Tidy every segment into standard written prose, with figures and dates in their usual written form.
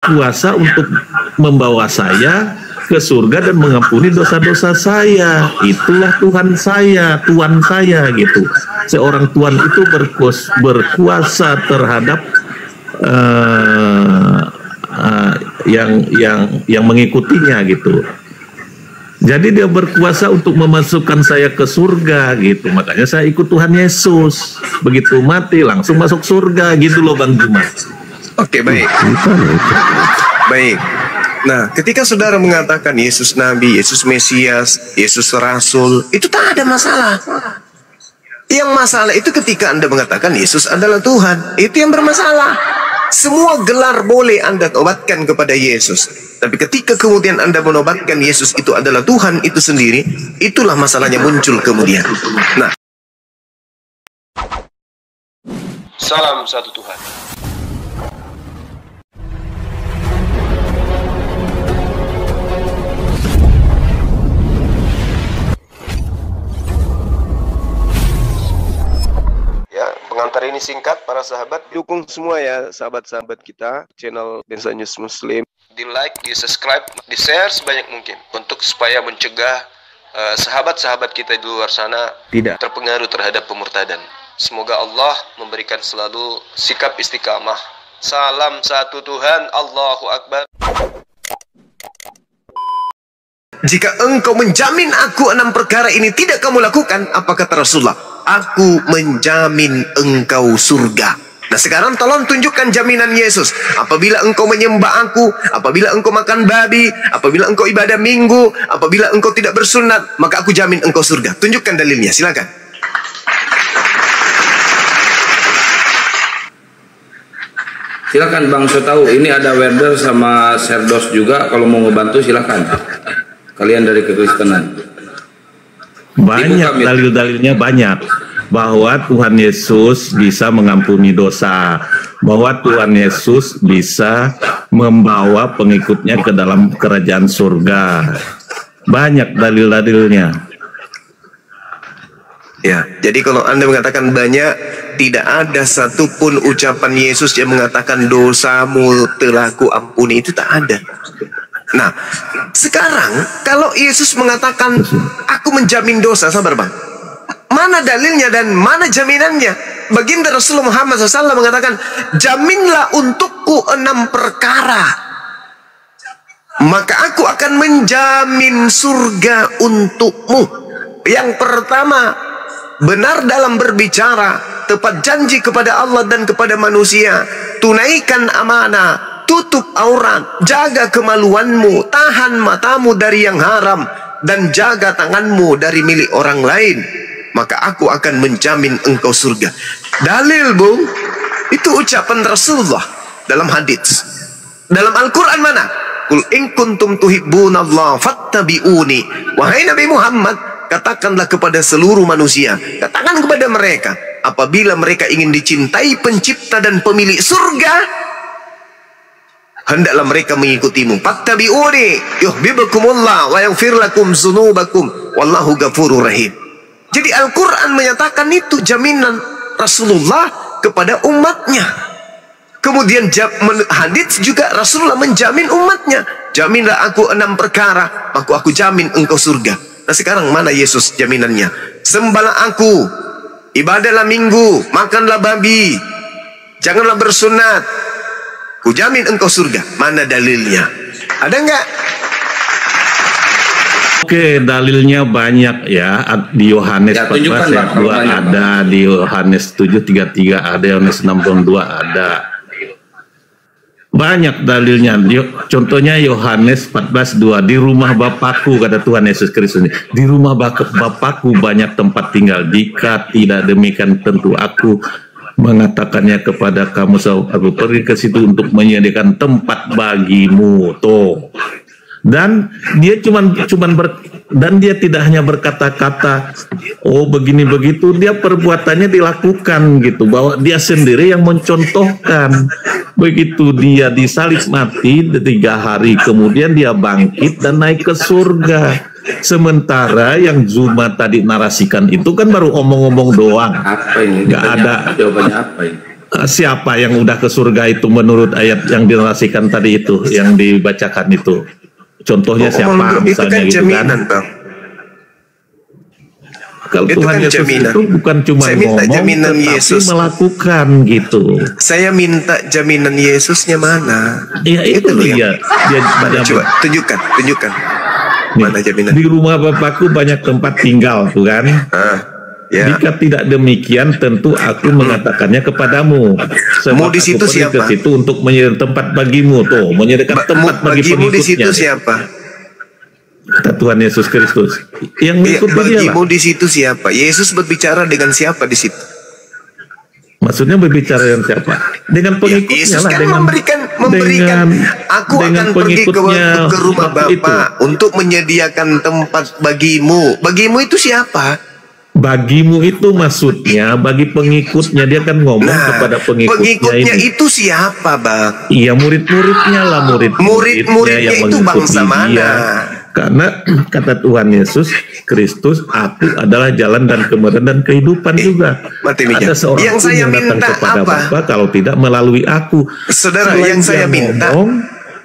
kuasa untuk membawa saya ke surga dan mengampuni dosa-dosa saya. Itulah Tuhan saya, Tuhan saya gitu. Seorang Tuhan itu berkuasa terhadap yang mengikutinya gitu. Jadi dia berkuasa untuk memasukkan saya ke surga gitu. Makanya saya ikut Tuhan Yesus. Begitu mati langsung masuk surga gitu loh Bang Jumat. Oke, baik. Baik. Nah, ketika saudara mengatakan Yesus Nabi, Yesus Mesias, Yesus Rasul, itu tak ada masalah. Yang masalah itu ketika Anda mengatakan Yesus adalah Tuhan. Itu yang bermasalah. Semua gelar boleh Anda obatkan kepada Yesus. Tapi ketika kemudian Anda menobatkan Yesus itu adalah Tuhan itu sendiri, itulah masalahnya muncul kemudian. Nah, salam satu Tuhan. Pengantar ini singkat, para sahabat. Dukung semua ya sahabat-sahabat kita, channel Densa News Muslim. Di like, di subscribe, di share sebanyak mungkin. Untuk supaya mencegah sahabat-sahabat kita di luar sana tidak terpengaruh terhadap pemurtadan. Semoga Allah memberikan selalu sikap istiqamah. Salam satu Tuhan, Allahu Akbar. jika engkau menjamin aku 6 perkara ini tidak kamu lakukan, apa kata Rasulullah? Aku menjamin engkau surga. Nah sekarang tolong tunjukkan jaminan Yesus. Apabila engkau menyembah aku, apabila engkau makan babi, apabila engkau ibadah minggu, apabila engkau tidak bersunat, maka aku jamin engkau surga. Tunjukkan dalilnya, silakan. Silakan Bang Sotau, ini ada Werder sama Serdos juga, kalau mau ngebantu silakan. Kalian dari kekristenan. Banyak dalil-dalilnya, banyak bahwa Tuhan Yesus bisa mengampuni dosa, bahwa Tuhan Yesus bisa membawa pengikutnya ke dalam kerajaan surga. Banyak dalil-dalilnya. Ya, jadi kalau Anda mengatakan banyak, tidak ada satupun ucapan Yesus yang mengatakan dosamu telah kuampuni, itu tak ada. Nah, sekarang kalau Yesus mengatakan aku menjamin dosa, sabar bang, mana dalilnya dan mana jaminannya? Baginda Rasulullah Muhammad SAW mengatakan, jaminlah untukku 6 perkara, maka aku akan menjamin surga untukmu. Yang pertama, benar dalam berbicara, tepat janji kepada Allah dan kepada manusia, tunaikan amanah, tutup aurat, jaga kemaluanmu, tahan matamu dari yang haram, dan jaga tanganmu dari milik orang lain, maka aku akan menjamin engkau surga. Dalil bung, itu ucapan Rasulullah dalam hadis. Dalam Al-Quran mana? Qul in kuntum tuhibbunallah fattabi'uni. Wahai Nabi Muhammad, katakanlah kepada seluruh manusia, katakan kepada mereka, apabila mereka ingin dicintai pencipta dan pemilik surga, hendaklah mereka mengikutimu. Fattabi'uni yuhibbukumullah wa yaghfir lakum dzunubakum wallahu ghafurur rahim. Jadi Al-Quran menyatakan itu jaminan Rasulullah kepada umatnya. Kemudian hadits juga Rasulullah menjamin umatnya, jaminlah aku 6 perkara, maka aku jamin engkau surga. Nah sekarang mana Yesus jaminannya? Sembahlah aku, ibadahlah minggu, makanlah babi, janganlah bersunat, ku jamin engkau surga. Mana dalilnya? Ada enggak? Oke, dalilnya banyak ya. Di Yohanes 14 ayat 2 ada, di Yohanes 7:33 ada, Yohanes 6:2 ada. Banyak dalilnya. Contohnya Yohanes 14:2, di rumah Bapakku, kata Tuhan Yesus Kristus, di rumah Bapakku banyak tempat tinggal. Jika tidak demikian, tentu aku mengatakannya kepada kamu. Aku pergi ke situ untuk menyediakan tempat bagimu. Tuh. Dan dia dan dia tidak hanya berkata-kata, oh begini begitu, dia perbuatannya dilakukan gitu, bahwa dia sendiri yang mencontohkan. Begitu dia disalib mati, 3 hari kemudian dia bangkit dan naik ke surga. Sementara yang Zuma tadi narasikan itu kan baru omong-omong doang. Apa ini? Nggak ada jawabannya apa ini? Siapa yang udah ke surga itu menurut ayat yang dinarasikan tadi itu, yang dibacakan itu? Contohnya siapa misalnya kan gitu jaminan, kan? Bang. Kalau Itu Tuhan kan Yesus jaminan. itu bukan cuma Saya minta ngomong, jaminan tetapi Yesus. melakukan gitu. Saya minta jaminan Yesusnya mana? Iya itu loh dia. Dia Mana, coba tunjukkan. nih, Mana jaminan? di rumah Bapakku banyak tempat tinggal, tuh kan? Ya. Jika tidak demikian, tentu aku mengatakannya kepadamu. Sebab Mau di situ aku pergi siapa? ke situ untuk menyediakan tempat bagimu, tuh, menyediakan tempat bagi Bagimu di situ pengikutnya. siapa? Kata Tuhan Yesus Kristus. Yang mengikuti dia lah. Bagimu di situ siapa? Yesus berbicara dengan siapa di situ? Maksudnya berbicara dengan siapa? Dengan pengikutnya Yesus lah. kan Dengan memberikan. Aku dengan akan pergi ke rumah waktu itu. Bapa untuk menyediakan tempat bagimu. Bagimu itu siapa? Bagimu itu maksudnya bagi pengikutnya. Dia kan ngomong kepada pengikutnya ini. Itu siapa, Bang? Iya, murid-muridnya lah, murid-muridnya yang itu mengikuti bangsa mana? dia. Karena kata Tuhan Yesus Kristus, aku adalah jalan dan kebenaran dan kehidupan juga. Ada seorang yang pun saya yang datang minta kepada apa? Bapa kalau tidak melalui aku. Saudara, Selain yang saya dia minta, ngomong,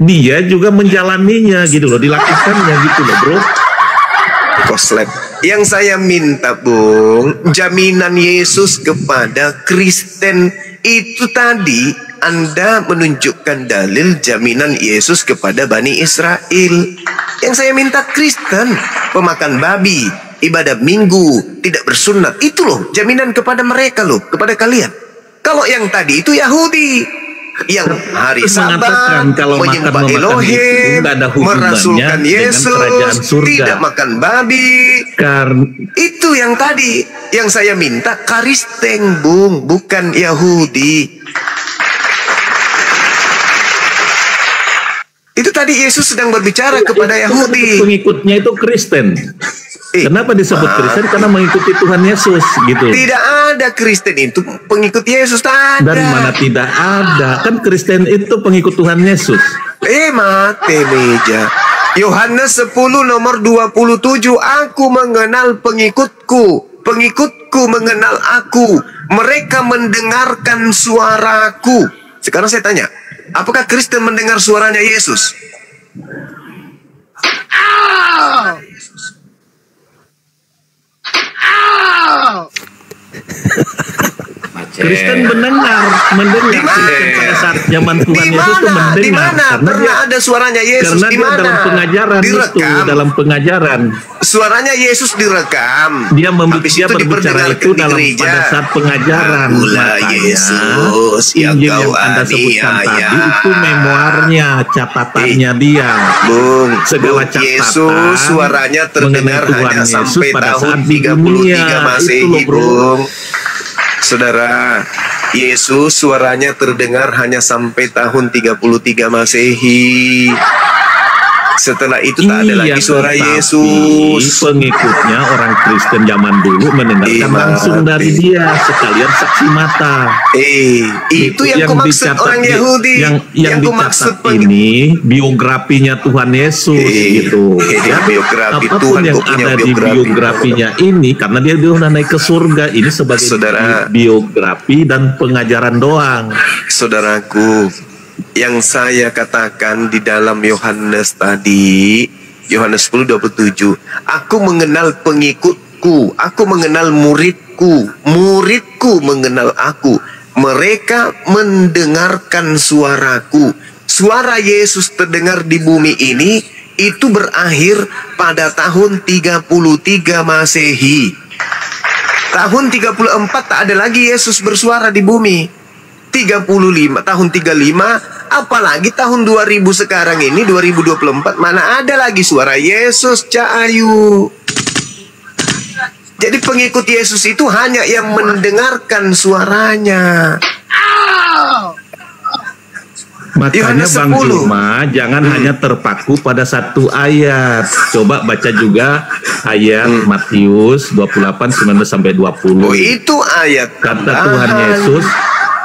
dia juga menjalaninya gitu loh, dilakukannya gitu loh, bro. Koslep. Yang saya minta, Bung, jaminan Yesus kepada Kristen itu tadi. Anda menunjukkan dalil jaminan Yesus kepada Bani Israel. Yang saya minta Kristen, pemakan babi, ibadah minggu, tidak bersunat. Itu loh, jaminan kepada mereka loh, kepada kalian. Kalau yang tadi itu Yahudi, yang hari Sabat menyembah Elohim, merasulkan Yesus, tidak makan babi. Itu yang tadi. Yang saya minta Kristen, Bung, bukan Yahudi. Itu tadi Yesus sedang berbicara kepada Yahudi. Pengikutnya itu Kristen. Kenapa disebut Kristen? Karena mengikuti Tuhan Yesus gitu. Tidak ada Kristen itu pengikut Yesus, tak ada. Dari mana tidak ada? Kan Kristen itu pengikut Tuhan Yesus. Mate meja. Yohanes 10 nomor 27. Aku mengenal pengikutku. Pengikutku mengenal aku. Mereka mendengarkan suaraku. Sekarang saya tanya, apakah Kristen mendengar suaranya Yesus? Kristen mendengar pada saat zaman Tuhan Yesus itu mendengar. Di mana pernah ada suaranya Yesus? Karena dia dalam pengajaran itu, dalam pengajaran. Suaranya Yesus direkam. Dia berbicara itu dalam pada saat pengajaran. Yesus yang kau Anda sebutkan tadi itu memoarnya, catatannya dia. Bung, segala catatan Yesus suaranya terdengar hanya sampai tahun 33 Masehi, Bung. Saudara, Yesus suaranya terdengar hanya sampai tahun 33 Masehi. Setelah itu tak ada lagi suara Yesus. Pengikutnya orang Kristen zaman dulu mendengarkan langsung dari dia, sekalian saksi mata. Itu yang kumaksud orang Yahudi. Yang dicatat ini biografinya Tuhan Yesus gitu. Biografi apapun Tuhan yang ada di biografinya ini, karena dia udah naik ke surga, ini sebagai biografi dan pengajaran doang. Saudaraku, yang saya katakan di dalam Yohanes tadi, Yohanes 10:27, aku mengenal pengikutku, aku mengenal muridku, muridku mengenal aku, mereka mendengarkan suaraku. Suara Yesus terdengar di bumi ini, itu berakhir pada tahun 33 Masehi. Tahun 34 tak ada lagi Yesus bersuara di bumi. 35, tahun 35, apalagi tahun 2000 sekarang ini, 2024, mana ada lagi suara Yesus, Cak Ayu. Jadi pengikut Yesus itu hanya yang mendengarkan suaranya. Makanya Bang Juma jangan hanya terpaku pada satu ayat. Coba baca juga ayat Matius 28 19 sampai 20. Itu ayat kata Tuhan Yesus,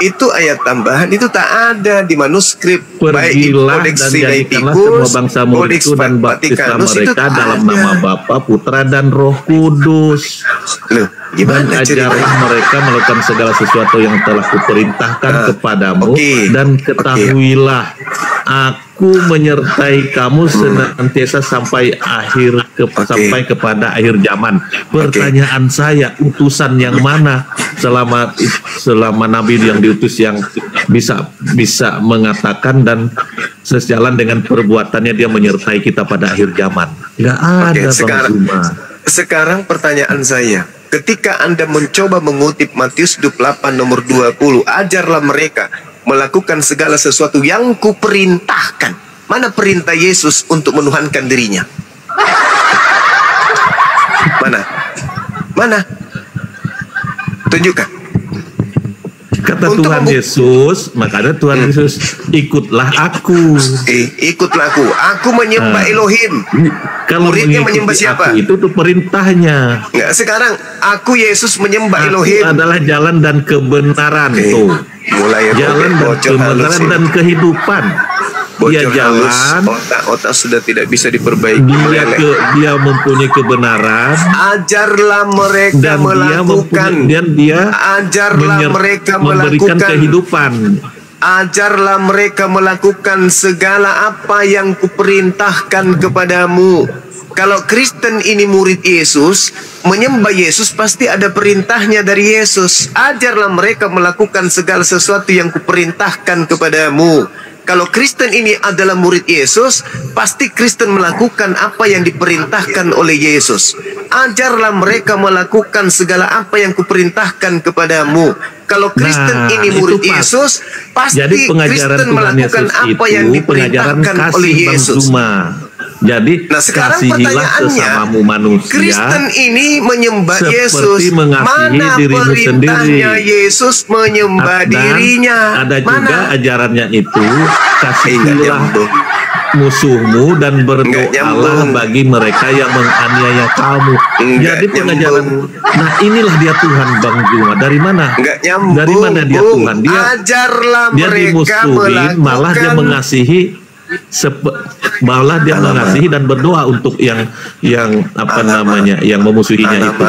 itu ayat tambahan itu tak ada di manuskrip. Pergilah dan jadikanlah semua bangsa muridku dan baptislah mereka dalam nama Bapa, Putra dan Roh Kudus. Loh, Dan ajarlah mereka melakukan segala sesuatu yang telah kuperintahkan kepadamu. Dan ketahuilah, aku menyertai kamu senantiasa sampai sampai kepada akhir zaman. Pertanyaan saya, utusan yang mana selama Nabi yang diutus yang bisa mengatakan dan sejalan dengan perbuatannya dia menyertai kita pada akhir zaman? Nggak ada, Bang Zuma. Sekarang pertanyaan saya, ketika Anda mencoba mengutip Matius 28 nomor 20, ajarlah mereka melakukan segala sesuatu yang kuperintahkan. Mana perintah Yesus untuk menuhankan dirinya? Mana? Tunjukkan. Kata Tuhan Yesus, makanya Tuhan Yesus, ikutlah aku. Ikutlah aku. Aku menyembah Elohim. Kalau muridnya menyembah siapa? Itu tuh perintahnya. Nggak, sekarang aku Yesus menyembah Elohim. Adalah jalan dan kebenaran tuh. Mulai jalan dan kebenaran dan kehidupan. Dia jalan, otak sudah tidak bisa diperbaiki. Dia mempunyai kebenaran. Ajarlah mereka melakukan. Ajarlah mereka memberikan kehidupan. Ajarlah mereka melakukan segala apa yang kuperintahkan kepadamu. Kalau Kristen ini murid Yesus, menyembah Yesus pasti ada perintahnya dari Yesus. Ajarlah mereka melakukan segala sesuatu yang kuperintahkan kepadamu. Kalau Kristen ini adalah murid Yesus, pasti Kristen melakukan apa yang diperintahkan oleh Yesus. Ajarlah mereka melakukan segala apa yang kuperintahkan kepadamu. Kalau Kristen ini murid Yesus, pasti Kristen melakukan apa yang diperintahkan oleh Yesus. Jadi, sekarang kasihilah sesamamu manusia. Kristen ini menyembah Yesus. Mana dirimu perintahnya sendiri. Yesus menyembah dirinya? Ada juga ajarannya itu, kasihilah musuhmu dan berdoalah bagi mereka yang menganiaya kamu. Jadi pengajaran. Nah, inilah dia Tuhan, Bang Zuma. Dari mana? Dari mana dia Tuhan? Dia dimusuhin, malah dia mengasihi. Malah dia mengasihi dan berdoa untuk yang memusuhinya itu.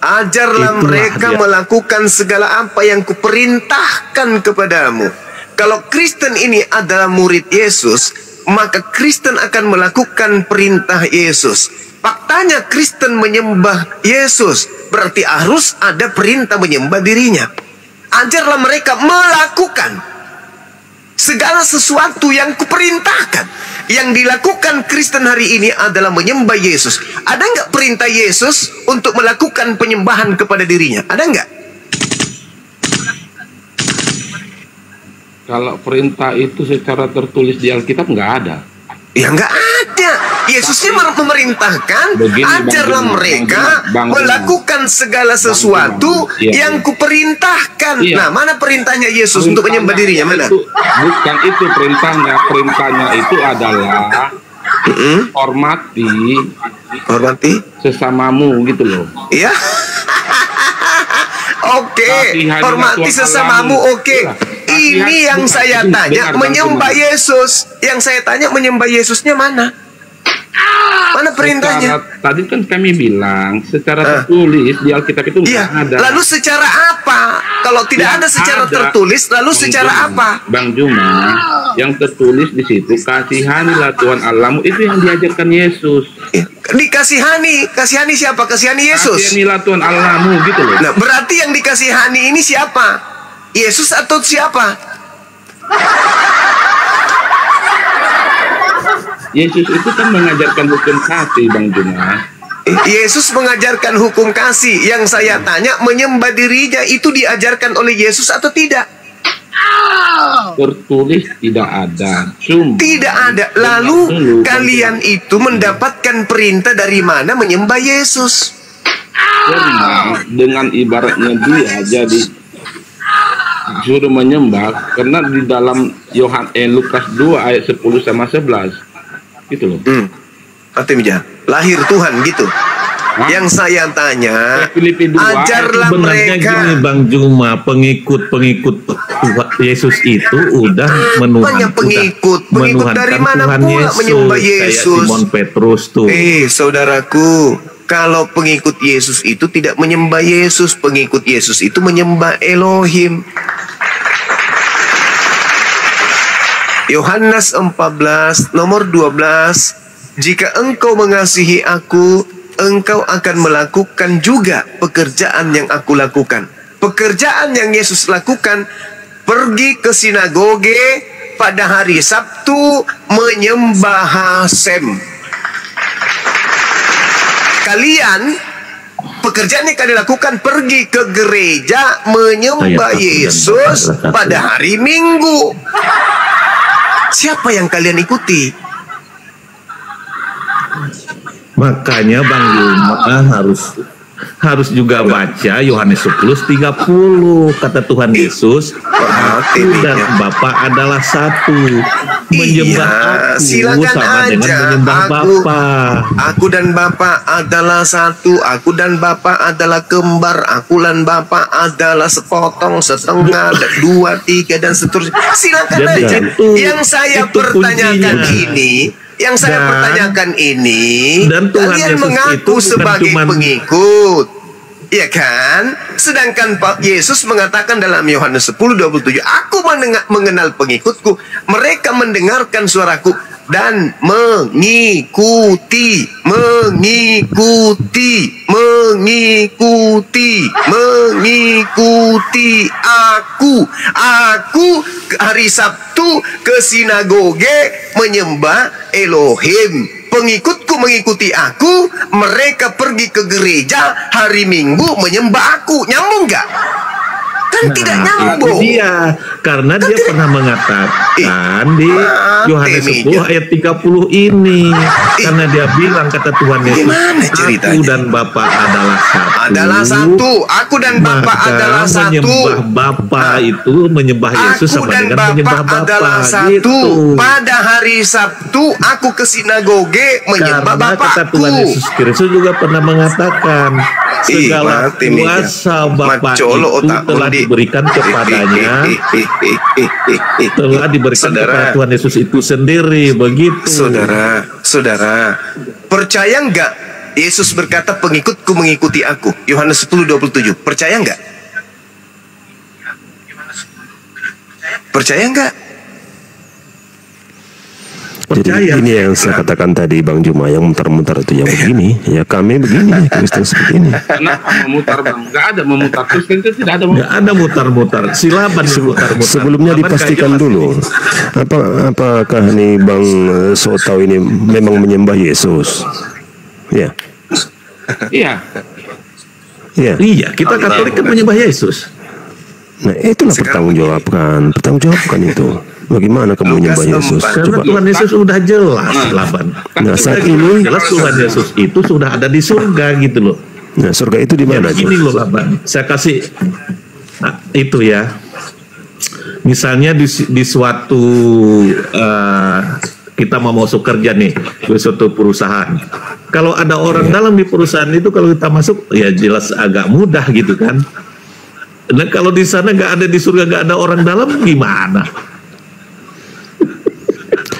Ajarlah mereka melakukan segala apa yang kuperintahkan kepadamu. Kalau Kristen ini adalah murid Yesus, maka Kristen akan melakukan perintah Yesus. Faktanya Kristen menyembah Yesus, berarti harus ada perintah menyembah dirinya. Ajarlah mereka melakukan segala sesuatu yang kuperintahkan. Yang dilakukan Kristen hari ini adalah menyembah Yesus. Ada nggak perintah Yesus untuk melakukan penyembahan kepada dirinya? Ada nggak? Kalau perintah itu secara tertulis di Alkitab nggak ada. Ya nggak ada. Yesusnya memerintahkan, ajarlah mereka melakukan segala sesuatu yang kuperintahkan. Nah, mana perintahnya Yesus untuk menyembah dirinya? Mana? Bukan itu perintahnya. Perintahnya itu adalah hormati sesamamu gitu loh. Iya. Oke, hormati sesamamu. Oke. Ini yang saya tanya, menyembah Yesus. Yang saya tanya, menyembah Yesusnya mana? Mana perintahnya? Tadi kan kami bilang secara tertulis di Alkitab itu nggak ada. Lalu secara apa? Kalau tidak ada secara tertulis, lalu secara apa? Bang Juma, yang tertulis di situ, kasihanilah Tuhan Allahmu, itu yang diajarkan Yesus. Dikasihani siapa? Kasihani Yesus. Kasihanilah Tuhan Allahmu gitu loh. Nah, berarti yang dikasihani ini siapa? Yesus atau siapa? Yesus itu kan mengajarkan hukum kasih, Bang Juma. Yesus mengajarkan hukum kasih. Yang saya tanya, menyembah dirinya itu diajarkan oleh Yesus atau tidak? Tertulis tidak ada. Tidak ada. Lalu kalian itu mendapatkan perintah dari mana menyembah Yesus? Karena dengan ibaratnya dia jadi suruh menyembah, karena di dalam Lukas 2 ayat 10 sama 11 gitu loh. Artinya lahir Tuhan gitu. Yang saya tanya, Filipi 2, ajarlah Sebenarnya mereka. gini Bang Juma, pengikut Tuhan Yesus itu udah Banyak pengikut. Pengikut dari mana Tuhan pula Yesus, menyembah kayak Yesus? Simon Petrus tuh. Saudaraku, kalau pengikut Yesus itu tidak menyembah Yesus, pengikut Yesus itu menyembah Elohim. Yohanes 14 nomor 12, jika engkau mengasihi aku, engkau akan melakukan juga pekerjaan yang aku lakukan. Pekerjaan yang Yesus lakukan, pergi ke sinagoge pada hari Sabtu menyembah Hasem. Kalian, pekerjaan yang kalian lakukan, pergi ke gereja menyembah Yesus pada hari Minggu. Siapa yang kalian ikuti? Makanya Bang Juma harus juga baca Yohanes 10:30, kata Tuhan Yesus, aku dan Bapa adalah satu. Menyembah aku silakan sama aja. dengan menyembah Bapa. Aku dan Bapa adalah satu. Aku dan Bapa adalah kembar. Aku dan Bapa adalah sepotong, setengah, dan 2, 3 dan seterusnya. Silakan Jadi aja. Yang saya itu pertanyakan kuncinya. ini, yang saya pertanyakan ini, dan Tuhan kalian Yesus mengaku itu bukan sebagai cuman pengikut, ya kan? Sedangkan Pak Yesus mengatakan dalam Yohanes 10:27, aku mengenal pengikutku, mereka mendengarkan suaraku dan mengikuti aku hari Sabtu ke sinagoge menyembah Elohim. Pengikutku mengikuti aku, mereka pergi ke gereja hari Minggu menyembah aku. Nyambung nggak? Kan tidak nyambung. Itu dia, karena dia pernah mengatakan di Yohanes 10 ayat 30 ini, karena dia bilang, kata Tuhan Yesus, Gimana ceritanya? aku dan Bapa adalah satu. Adalah satu. Aku dan Bapa Maka adalah satu. menyembah Bapa itu menyembah Yesus Aku sama dan dengan Bapa menyembah Bapa adalah satu. gitu. Pada hari Sabtu aku ke sinagoge menyembah Karena kata Bapakku. Tuhan Yesus Kristus juga pernah mengatakan, segala mati nih, kuasa Bapa Macolo itu otak telah undi. diberikan kepadanya, telah diberikan kepada Tuhan Yesus itu sendiri, begitu. Saudara, percaya nggak Yesus berkata pengikutku mengikuti aku? Yohanes 10:27. Percaya nggak? Percaya nggak? Percaya. Jadi ini yang saya katakan tadi Bang Juma, yang mutar-mutar itu yang begini, ya kami begini, Kristen seperti ini. Kenapa memutar Bang? Nggak ada memutar. Kristen itu tidak ada Nggak memutar. ada mutar-mutar, silaban mutar-mutar. Sebelumnya Silaban dipastikan nggak jelas dulu, ini. apakah nih Bang Sotau ini memang menyembah Yesus? Ya, Iya. ya. Iya, kita Katolik kan menyembah Yesus. Nah itulah pertanggungjawabkan itu. Bagaimana kamu menyembah Yesus? Karena Coba. Tuhan Yesus sudah jelas, Laban. Nah saat Sudah ini, jelas Tuhan Yesus itu sudah ada di surga gitu loh. nah surga itu di mana? Ya, begini loh Laban, saya kasih itu ya. Misalnya di suatu kita mau masuk kerja nih di suatu perusahaan. Kalau ada orang dalam di perusahaan itu, kalau kita masuk ya jelas agak mudah gitu kan. Nah kalau di sana nggak ada, di surga nggak ada orang dalam, gimana?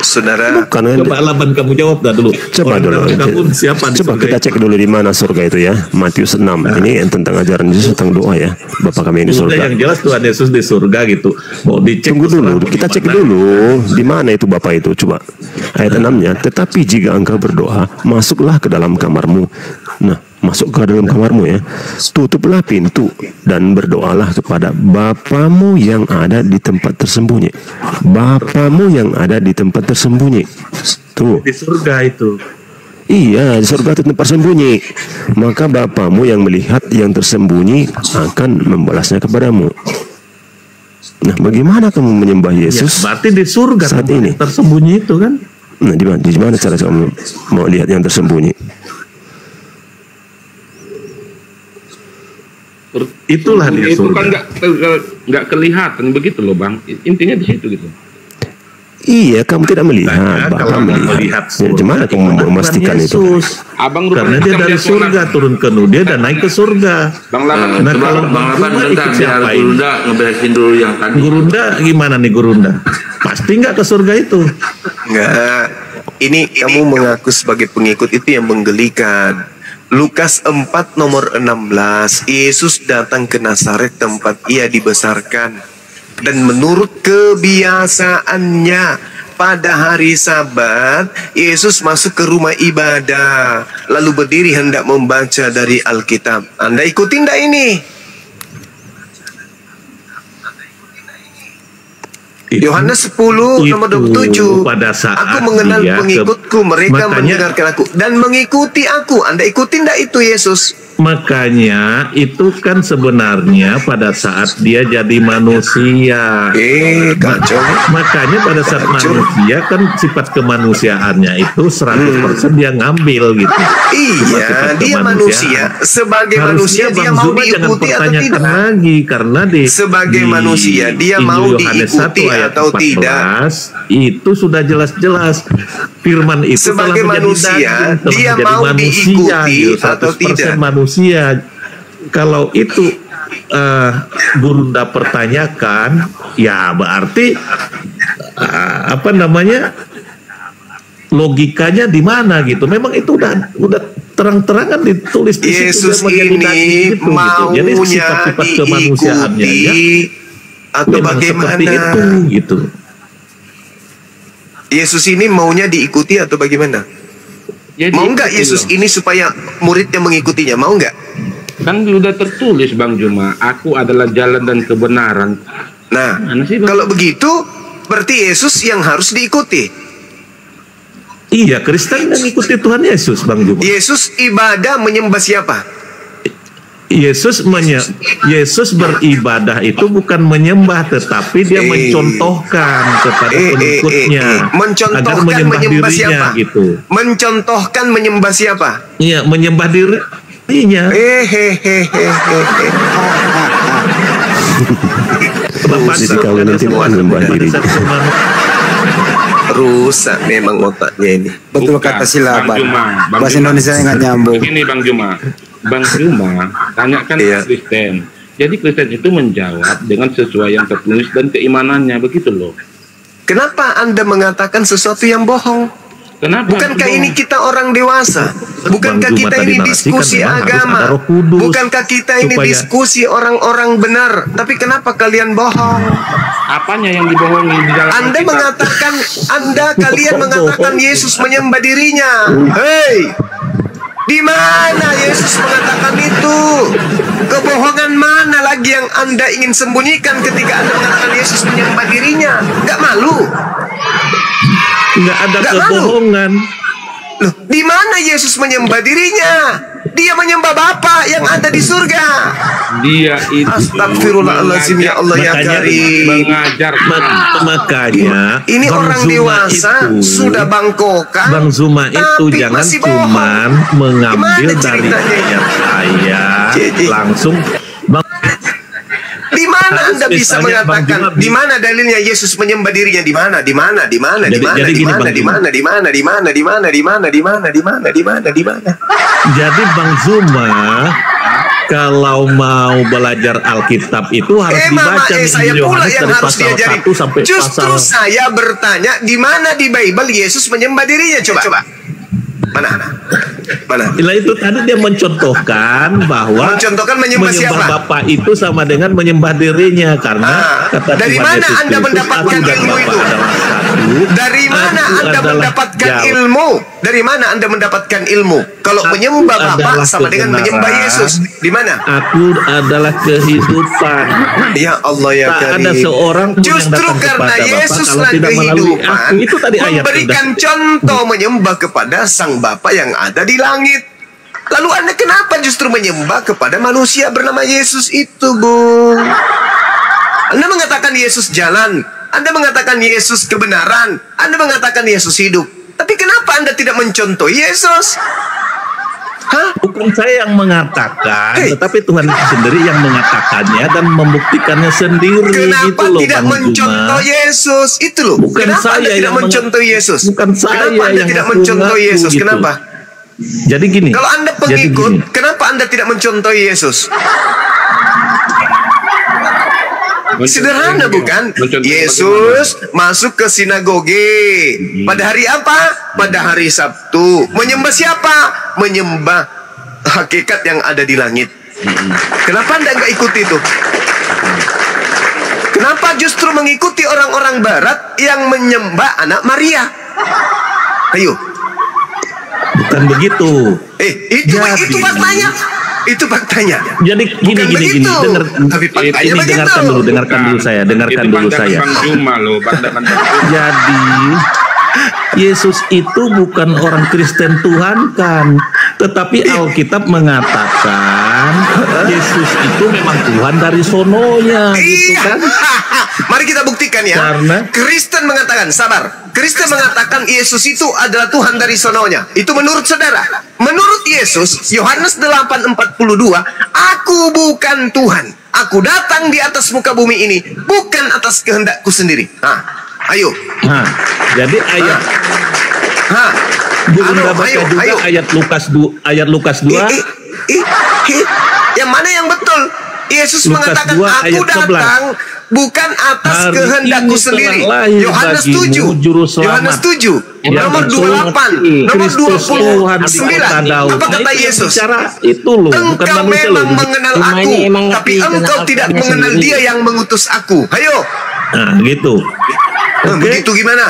Saudara, Karena Coba Laban kamu jawab dah dulu. Coba Orang dulu. dalam kamu siapa di Coba surga kita itu? cek dulu di mana surga itu ya. Matius 6. Ini yang tentang ajaran Yesus tentang doa ya. Bapa kami yang di Udah surga. yang jelas Tuhan Yesus di surga gitu. Mau dicek Tunggu dulu, terserah kita cek gimana. dulu di mana itu Bapak itu, coba. Ayat 6-nya, tetapi jika engkau berdoa, masuklah ke dalam kamarmu. Nah, masuk ke dalam kamarmu ya. Tutuplah pintu dan berdoalah kepada Bapamu yang ada di tempat tersembunyi. Bapamu yang ada di tempat tersembunyi. Tuh. Di surga itu. Iya, di surga itu tempat tersembunyi. Maka Bapamu yang melihat yang tersembunyi akan membalasnya kepadamu. Nah, bagaimana kamu menyembah Ya, Yesus? berarti di surga saat tempat ini. tersembunyi itu kan. Nah, di mana cara kamu mau lihat yang tersembunyi? Itulah di Itu surga. kan nggak kelihatan begitu loh Bang. Intinya di situ gitu. Iya, kamu tidak melihat. Nah, Bapak kalau melihat. Ya, surga, gimana kamu memastikan itu? Abang Karena dia dari surga turun ke dunia dan naik ke surga. Bang Lapan, Nah, coba kalau Bang Lapan Gurunda bentar, ikut biar siapa ini? Gurunda ngeberesin dulu yang tadi. Gurunda gimana nih Gurunda? Pasti nggak ke surga itu. Enggak. Ini kamu mengaku sebagai pengikut itu yang menggelikan. Lukas 4 nomor 16, Yesus datang ke Nazaret tempat ia dibesarkan. Dan menurut kebiasaannya, pada hari Sabat, Yesus masuk ke rumah ibadah, lalu berdiri hendak membaca dari Alkitab. Anda ikutin enggak ini? Yohanes 10 nomor 27. Pada saat aku mengenal dia pengikutku, mereka makanya- mendengarkan aku dan mengikuti aku. Anda ikutin enggak itu Yesus? Makanya itu kan sebenarnya pada saat dia jadi manusia. Kacau. Makanya pada saat manusia kan sifat kemanusiaannya itu 100% dia ngambil gitu. Iya, Sifat dia kemanusiaan. manusia. Sebagai Harusnya manusia dia Bang mau Zuma jangan diikuti atau pertanyakan tidak? lagi karena Sebagai manusia, dia Injil mau Yohanes diikuti 1 ayat atau 14, itu sudah jelas-jelas firman itu Sebagai telah menjadi manusia, daging, telah dia menjadi mau manusia, diikuti gitu, atau 100% tidak? manusia. Kalau itu Gurunda pertanyakan, ya berarti apa namanya, logikanya di mana gitu. Memang itu udah terang-terangan ditulis di Yesus situ, dia menjadi daging ini gitu. Jadi maunya sifat-sifat kemanusiaannya ya, diikuti atau memang seperti itu bagaimana? gitu. Yesus ini maunya diikuti atau bagaimana? Jadi Mau nggak itu Yesus loh. ini supaya muridnya mengikutinya? Mau nggak? Kan sudah tertulis Bang Juma, aku adalah jalan dan kebenaran. Nah, Mana sih, Bang? kalau begitu berarti Yesus yang harus diikuti. Iya, Kristen yang ikuti Tuhan Yesus, Bang Juma. Yesus ibadah menyembah siapa? Yesus beribadah itu bukan menyembah, tetapi dia mencontohkan kepada pengikutnya agar Mencontohkan menyembah menyembah dirinya siapa? gitu. Mencontohkan menyembah siapa? Iya, menyembah dirinya. Jadi kau nanti menyembah dirinya. Rusak memang otaknya ini. Betul Bukan, kata silaban. Bang Juma, Bang Bahasa Juma. Indonesia nggak nyambung. Begini Bang Juma, tanyakan Iya. Kristen. Jadi Kristen itu menjawab dengan sesuai yang tertulis dan keimanannya, begitu loh. Kenapa Anda mengatakan sesuatu yang bohong? Kenapa? Bukankah Bang? ini kita orang dewasa? Bukankah Bang Juma kita tadi ini narasikan diskusi memang harus agama? ada Roh Kudus Bukankah kita ini supaya- diskusi orang-orang benar? Tapi kenapa kalian bohong? Apanya yang dibohongi di dalam Anda Alkitab? mengatakan, kalian mengatakan Yesus menyembah dirinya. Hei, di mana Yesus mengatakan itu? Kebohongan mana lagi yang Anda ingin sembunyikan ketika Anda mengatakan Yesus menyembah dirinya? Gak malu? Nggak ada Nggak malu. kebohongan. Loh, di mana Yesus menyembah dirinya? Dia menyembah Bapa yang ada di surga. Dia itu Astagfirullahaladzim, ya Allah ya Makanya Karim. mengajarkan. Makanya Ini Bang orang Zuma dewasa itu, sudah bangkokan. Bang Zuma itu tapi jangan masih bohong. cuman mengambil Gimana dari ceritanya? ayat Jadi- langsung. Bang, Di mana Harus Anda bisa misalnya Bang mengatakan? Juma Di mana dalilnya Yesus menyembah dirinya? Di mana? Di mana? Di mana? Di Jadi- mana? jadi Di gini, mana? Bang Di Juma. mana? Di mana? Di mana? Di mana? Di mana? Di mana? Di mana? Di mana? Di mana? jadi Bang Zuma kalau mau belajar Alkitab itu harus dibaca nih, saya Injil pula Yohanes yang dari harus pasal diajarin. 1 sampai Justru pasal. saya bertanya, di mana di Bible Yesus menyembah dirinya? Coba. Mana? Nah, itu tadi dia mencontohkan bahwa Mencontohkan menyembah siapa? Bapa itu sama dengan menyembah dirinya karena kata dari Tuhan mana Yesus Anda Kristus, mendapatkan aku dan ilmu Bapa itu? adalah satu. Dari mana Aku Anda adalah mendapatkan Jawa. ilmu? Dari mana Anda mendapatkan ilmu? Kalau Aku menyembah Bapa adalah sama dengan kebenaran. menyembah Yesus. Di mana? Aku adalah kehidupan. Ya Allah ya Tak Karim. ada seorang pun yang Justru datang karena kepada Bapa Yesuslah kalau tidak melalui kehidupan, aku. Itu tadi ayat memberikan sudah. contoh menyembah kepada Sang Bapa yang ada di langit. Lalu Anda kenapa justru menyembah kepada manusia bernama Yesus itu, Bung? Anda mengatakan Yesus jalan, Anda mengatakan Yesus kebenaran, Anda mengatakan Yesus hidup. Tapi kenapa Anda tidak mencontoh Yesus? Hah? Bukan saya yang mengatakan, Hei. tetapi Tuhan itu sendiri yang mengatakannya dan membuktikannya sendiri. Kenapa gitu loh, tidak Bang mencontoh Juma. Yesus? Itu loh. Bukan Kenapa saya Anda tidak yang mencontoh Yesus? bukan saya Kenapa Anda yang tidak ngaku-ngaku mencontoh Yesus? gitu. Kenapa? Jadi gini. Kalau Anda jadi pengikut, gini. kenapa Anda tidak mencontoh Yesus? Sederhana bukan? Yesus masuk ke sinagoge. Pada hari apa? Pada hari Sabtu. Menyembah siapa? Menyembah hakikat yang ada di langit. Kenapa Anda nggak ikuti itu? Kenapa justru mengikuti orang-orang barat yang menyembah anak Maria? Ayo. Bukan begitu. Itu faktanya. Itu faktanya. Jadi gini Bukan gini begitu. dengar Tapi faktanya ini begitu. dengarkan dulu saya, dengarkan Itu dulu pandangan saya. Bang Juma loh, pandangan Bang Juma. Jadi Yesus itu bukan orang Kristen Tuhan kan, tetapi Alkitab mengatakan Yesus itu memang Tuhan dari sononya, gitu Iya. kan? Mari kita buktikan ya. Karena- Kristen mengatakan, sabar. Kristen mengatakan Yesus itu adalah Tuhan dari sononya. Itu menurut saudara. Menurut Yesus, Yohanes 8:42, aku bukan Tuhan. Aku datang di atas muka bumi ini bukan atas kehendakku sendiri. Ayo. Nah, jadi ayat Bunda baca juga ayat Lukas 2 Yang mana yang betul? Yesus Lukas mengatakan 2 aku ayat 11. datang bukan atas Hari kehendakku ini sendiri. telah lahir Yohanes bagimu 7. juru selamat. Yohanes 7. Yang Nomor betul 28. Nomor Kristus Tuhan di kota 29. Daud. Apa kata Nah, itu yang Yesus? bicara itu loh, bukan Engkau manusia loh. memang mengenal Cuma aku, ini emang tapi ngerti tentang engkau tidak Al-Qur'annya mengenal sendiri. dia yang mengutus aku. Ayo. Nah, gitu. Oke. Begitu gimana?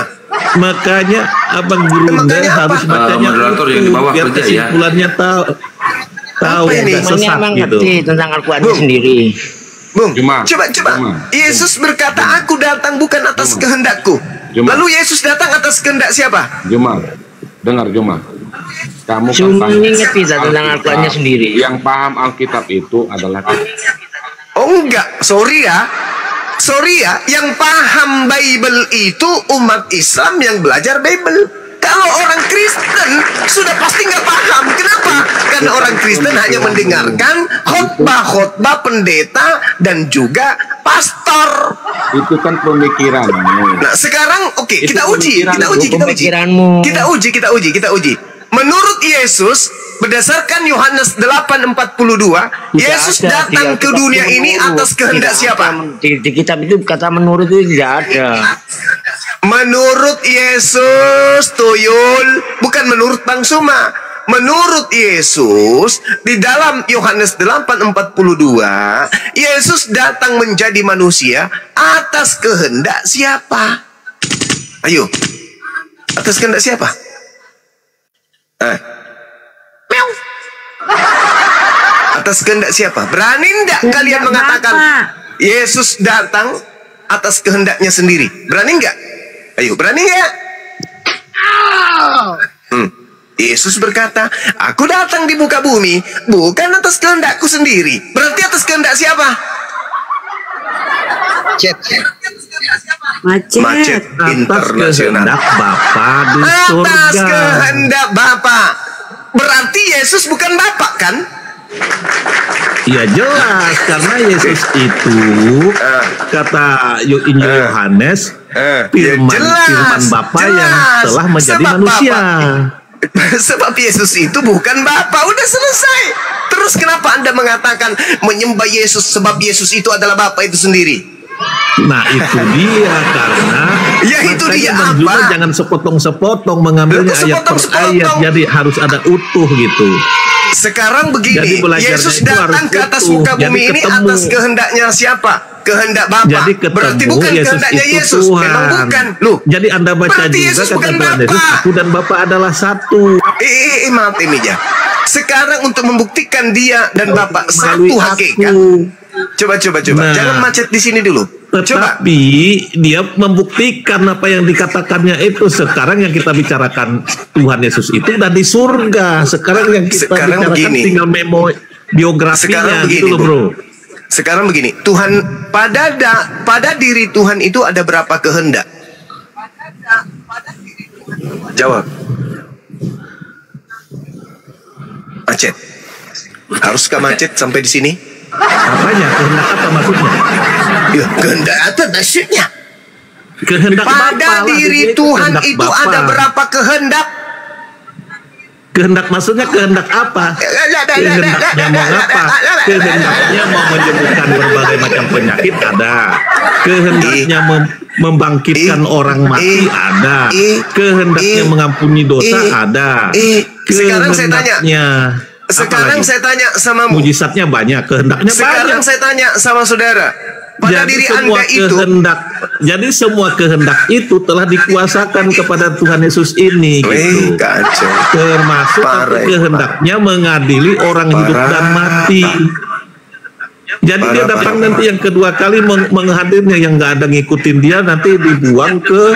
Makanya Abang Gurunda Makanya apa? harus bacanya Moderator yang di bawah biar kerja ya. kesimpulannya tahu Apa ini? nggak Semuanya sesat emang gitu. ngerti tentang Al-Qurannya Bung. sendiri. Bung, Juma. coba. Juma. Yesus berkata, aku datang bukan atas Juma. kehendakku. Juma. Lalu Yesus datang atas kehendak siapa? Juma, dengar Juma. Kamu Cuma katanya ini ngerti tentang Alkitab. Al-Qurannya sendiri. Yang paham Alkitab itu adalah Oh enggak, sorry ya, yang paham Bible itu umat Islam yang belajar Bible. Kalau orang Kristen sudah pasti nggak paham. Kenapa? Karena orang Kristen hanya mendengarkan khotbah pendeta dan juga pastor. itu kan pemikiran. Nah sekarang oke, Itu kita uji. Pemikiranmu. Kita uji. Menurut Yesus, berdasarkan Yohanes 8:42, Yesus Tidak ada, datang tidak ke dunia menurut. ini atas kehendak Tidak siapa? ada. Di kitab itu kata menurut itu tidak ada. Menurut Yesus, Tuyul, bukan menurut Bang Suma. Menurut Yesus, di dalam Yohanes 8:42, Yesus datang menjadi manusia atas kehendak siapa? Ayo. Atas kehendak siapa? Meow. Atas kehendak siapa? Berani enggak kalian mengatakan Yesus datang atas kehendaknya sendiri? Berani enggak? Ayo, berani enggak? Yesus berkata, aku datang di muka bumi bukan atas kehendakku sendiri. Berarti atas kehendak siapa? Macet Atas internasional. kehendak Bapa di Atas surga. kehendak Bapa. Berarti Yesus bukan Bapa kan? Ya jelas, karena Yesus itu kata Injil Yohanes firman Bapa yang telah menjadi Sebab manusia. Sebab Yesus itu bukan Bapa. Udah selesai. Terus kenapa Anda mengatakan menyembah Yesus sebab Yesus itu adalah Bapa itu sendiri? Nah itu dia, karena Ya, itu makanya dia Bang Juma apa? jangan sepotong-sepotong mengambilnya Itu ayat per sepotong-sepotong. ayat, jadi harus ada utuh gitu. Sekarang Jadi begini, belajarnya Yesus itu datang harus ke atas utuh. muka Jadi bumi ini ketemu. atas kehendaknya siapa? Kehendak Bapa. Jadi ketemu Berarti bukan Yesus kehendaknya itu Yesus. Tuhan. Memang bukan. Loh, Jadi Anda baca berarti juga Yesus kata bukan Tuhan Yesus, Bapa. aku dan Bapa adalah satu. maaf Emilia. Sekarang untuk membuktikan dia dan Bapa Melalui satu hakikat. Coba. Nah. Jangan macet di sini dulu. Coba. Tetapi dia membuktikan apa yang dikatakannya itu. Sekarang yang kita bicarakan Tuhan Yesus itu udah di surga. Sekarang yang kita Sekarang bicarakan begini. tinggal memo biografinya Sekarang begini, gitu loh bro. Sekarang begini, Tuhan pada diri Tuhan itu ada berapa kehendak? Jawab. macet. Haruskah macet sampai di sini? Apanya? Kehendak apa maksudnya? Ya, kehendak apa maksudnya? Kehendak Pada Bapa lah, diri itu Tuhan kehendak itu Bapa. ada berapa kehendak? Kehendak maksudnya kehendak apa? Kehendaknya mau apa? Kehendaknya mau menyembuhkan berbagai macam penyakit ada. Kehendaknya membangkitkan orang mati ada. Kehendaknya mengampuni dosa ada. Sekarang saya tanya. Sekarang saya tanya sama mujizatnya banyak, kehendaknya sekarang banyak. saya tanya sama saudara. Pada Jadi diri semua Anda itu, kehendak, jadi semua kehendak itu telah dikuasakan kepada Tuhan Yesus ini, gitu. kacau. Termasuk Parah, kehendaknya mengadili orang hidup dan mati. Jadi dia datang nanti yang kedua kali menghadirnya, yang nggak ada ngikutin dia nanti dibuang ke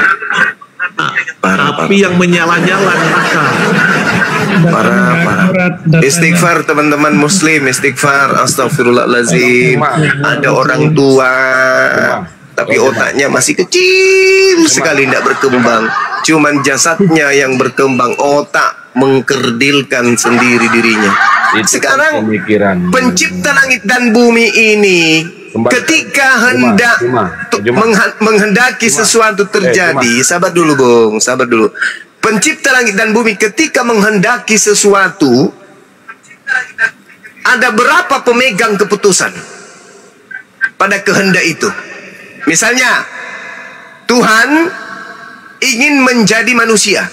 api yang menyala-nyala neraka. Parah. Istighfar teman-teman muslim, istighfar. Astagfirullahaladzim. Ada orang tua tapi otaknya masih kecil sekali, tidak berkembang. Cuman jasadnya yang berkembang, otak mengkerdilkan sendiri dirinya. Sekarang pencipta langit dan bumi ini ketika hendak menghendaki sesuatu terjadi, sabar dulu Bung, sabar dulu. Pencipta langit dan bumi ketika menghendaki sesuatu, ada berapa pemegang keputusan pada kehendak itu? Misalnya, Tuhan ingin menjadi manusia.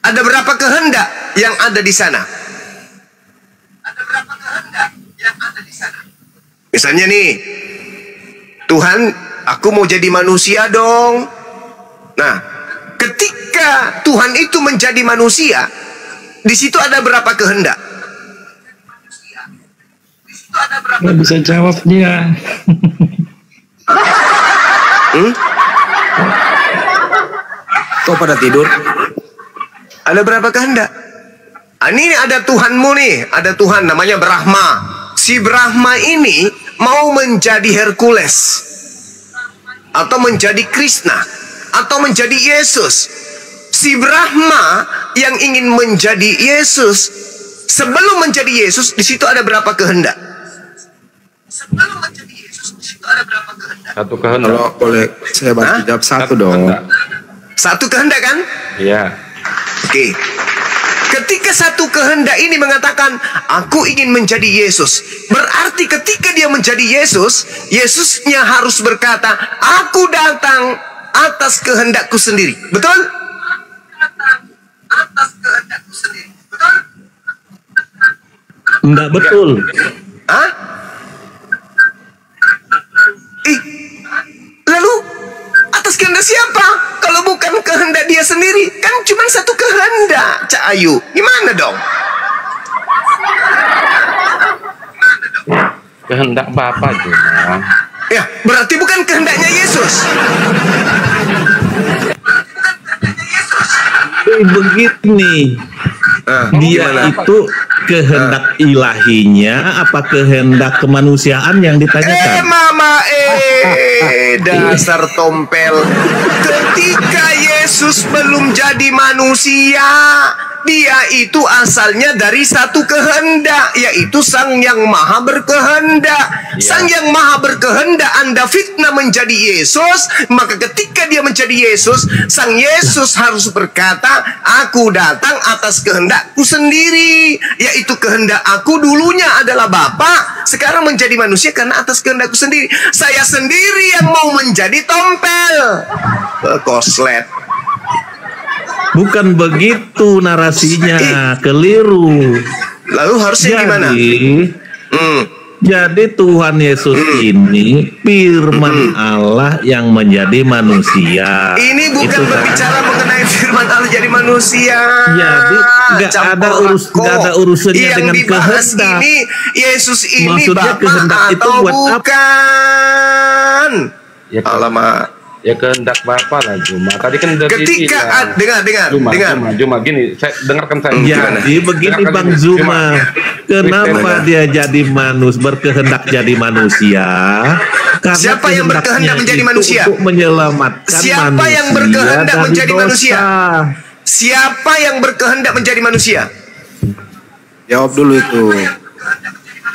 Ada berapa kehendak yang ada di sana? Misalnya nih, Tuhan, aku mau jadi manusia dong. Nah, ketika Tuhan itu menjadi manusia, di situ ada berapa kehendak? Nggak bisa jawab dia. Kok pada tidur? Ada berapa kehendak? Ini ada Tuhanmu nih, ada Tuhan namanya Brahma. Si Brahma ini mau menjadi Hercules, atau menjadi Krishna, atau menjadi Yesus. Si Brahma yang ingin menjadi Yesus, sebelum menjadi Yesus, di situ ada berapa kehendak? Sebelum menjadi Yesus, di situ ada berapa kehendak? Satu kehendak. Kalau boleh saya bantu jawab satu dong. Satu kehendak kan? Iya. Oke. Ketika satu kehendak ini mengatakan, aku ingin menjadi Yesus, berarti ketika dia menjadi Yesus, Yesusnya harus berkata, aku datang atas kehendakku sendiri. Betul? Atas kehendakku sendiri. Betul? Enggak betul. Hah? Lalu atas kehendak siapa? Kalau bukan kehendak dia sendiri, kan cuma satu kehendak, Cak Ayu. Gimana dong? Kehendak Bapa cuma. Ya, berarti bukan kehendaknya Yesus. Begini, dia gimana? itu kehendak ilahinya apa kehendak kemanusiaan yang ditanyakan? Mama, dasar tompel. Ketika Yesus belum jadi manusia, dia itu asalnya dari satu kehendak, yaitu Sang Yang Maha Berkehendak. Sang Yang Maha Berkehendak Anda fitnah menjadi Yesus, maka ketika dia menjadi Yesus, Sang Yesus harus berkata, aku datang atas kehendakku sendiri, yaitu kehendak aku dulunya adalah Bapa, sekarang menjadi manusia karena atas kehendakku sendiri. Saya sendiri yang mau menjadi tompel. Koslet. Bukan begitu narasinya, keliru. Lalu harusnya gimana? Jadi Tuhan Yesus ini firman Allah yang menjadi manusia. Ini bukan berbicara mengenai firman Allah jadi manusia. Jadi nggak ada urusannya yang dengan dibahas kehendak. Ini Yesus ini Maksudnya Bapa kehendak itu atau buat apa? bukan? Ya, Alamak. Ya kehendak Bapa lah Juma. Tadi kan udah Ketika dengar Juma gini, saya dengarkan saya. Jadi begini Dengarkan Bang ini, Zuma, Kristen. kenapa dia jadi berkehendak jadi manusia? Karena Siapa yang berkehendak kehendaknya menjadi itu manusia? Untuk menyelamatkan Siapa manusia yang berkehendak dari menjadi dosa. manusia? Siapa yang berkehendak menjadi manusia? Jawab dulu itu.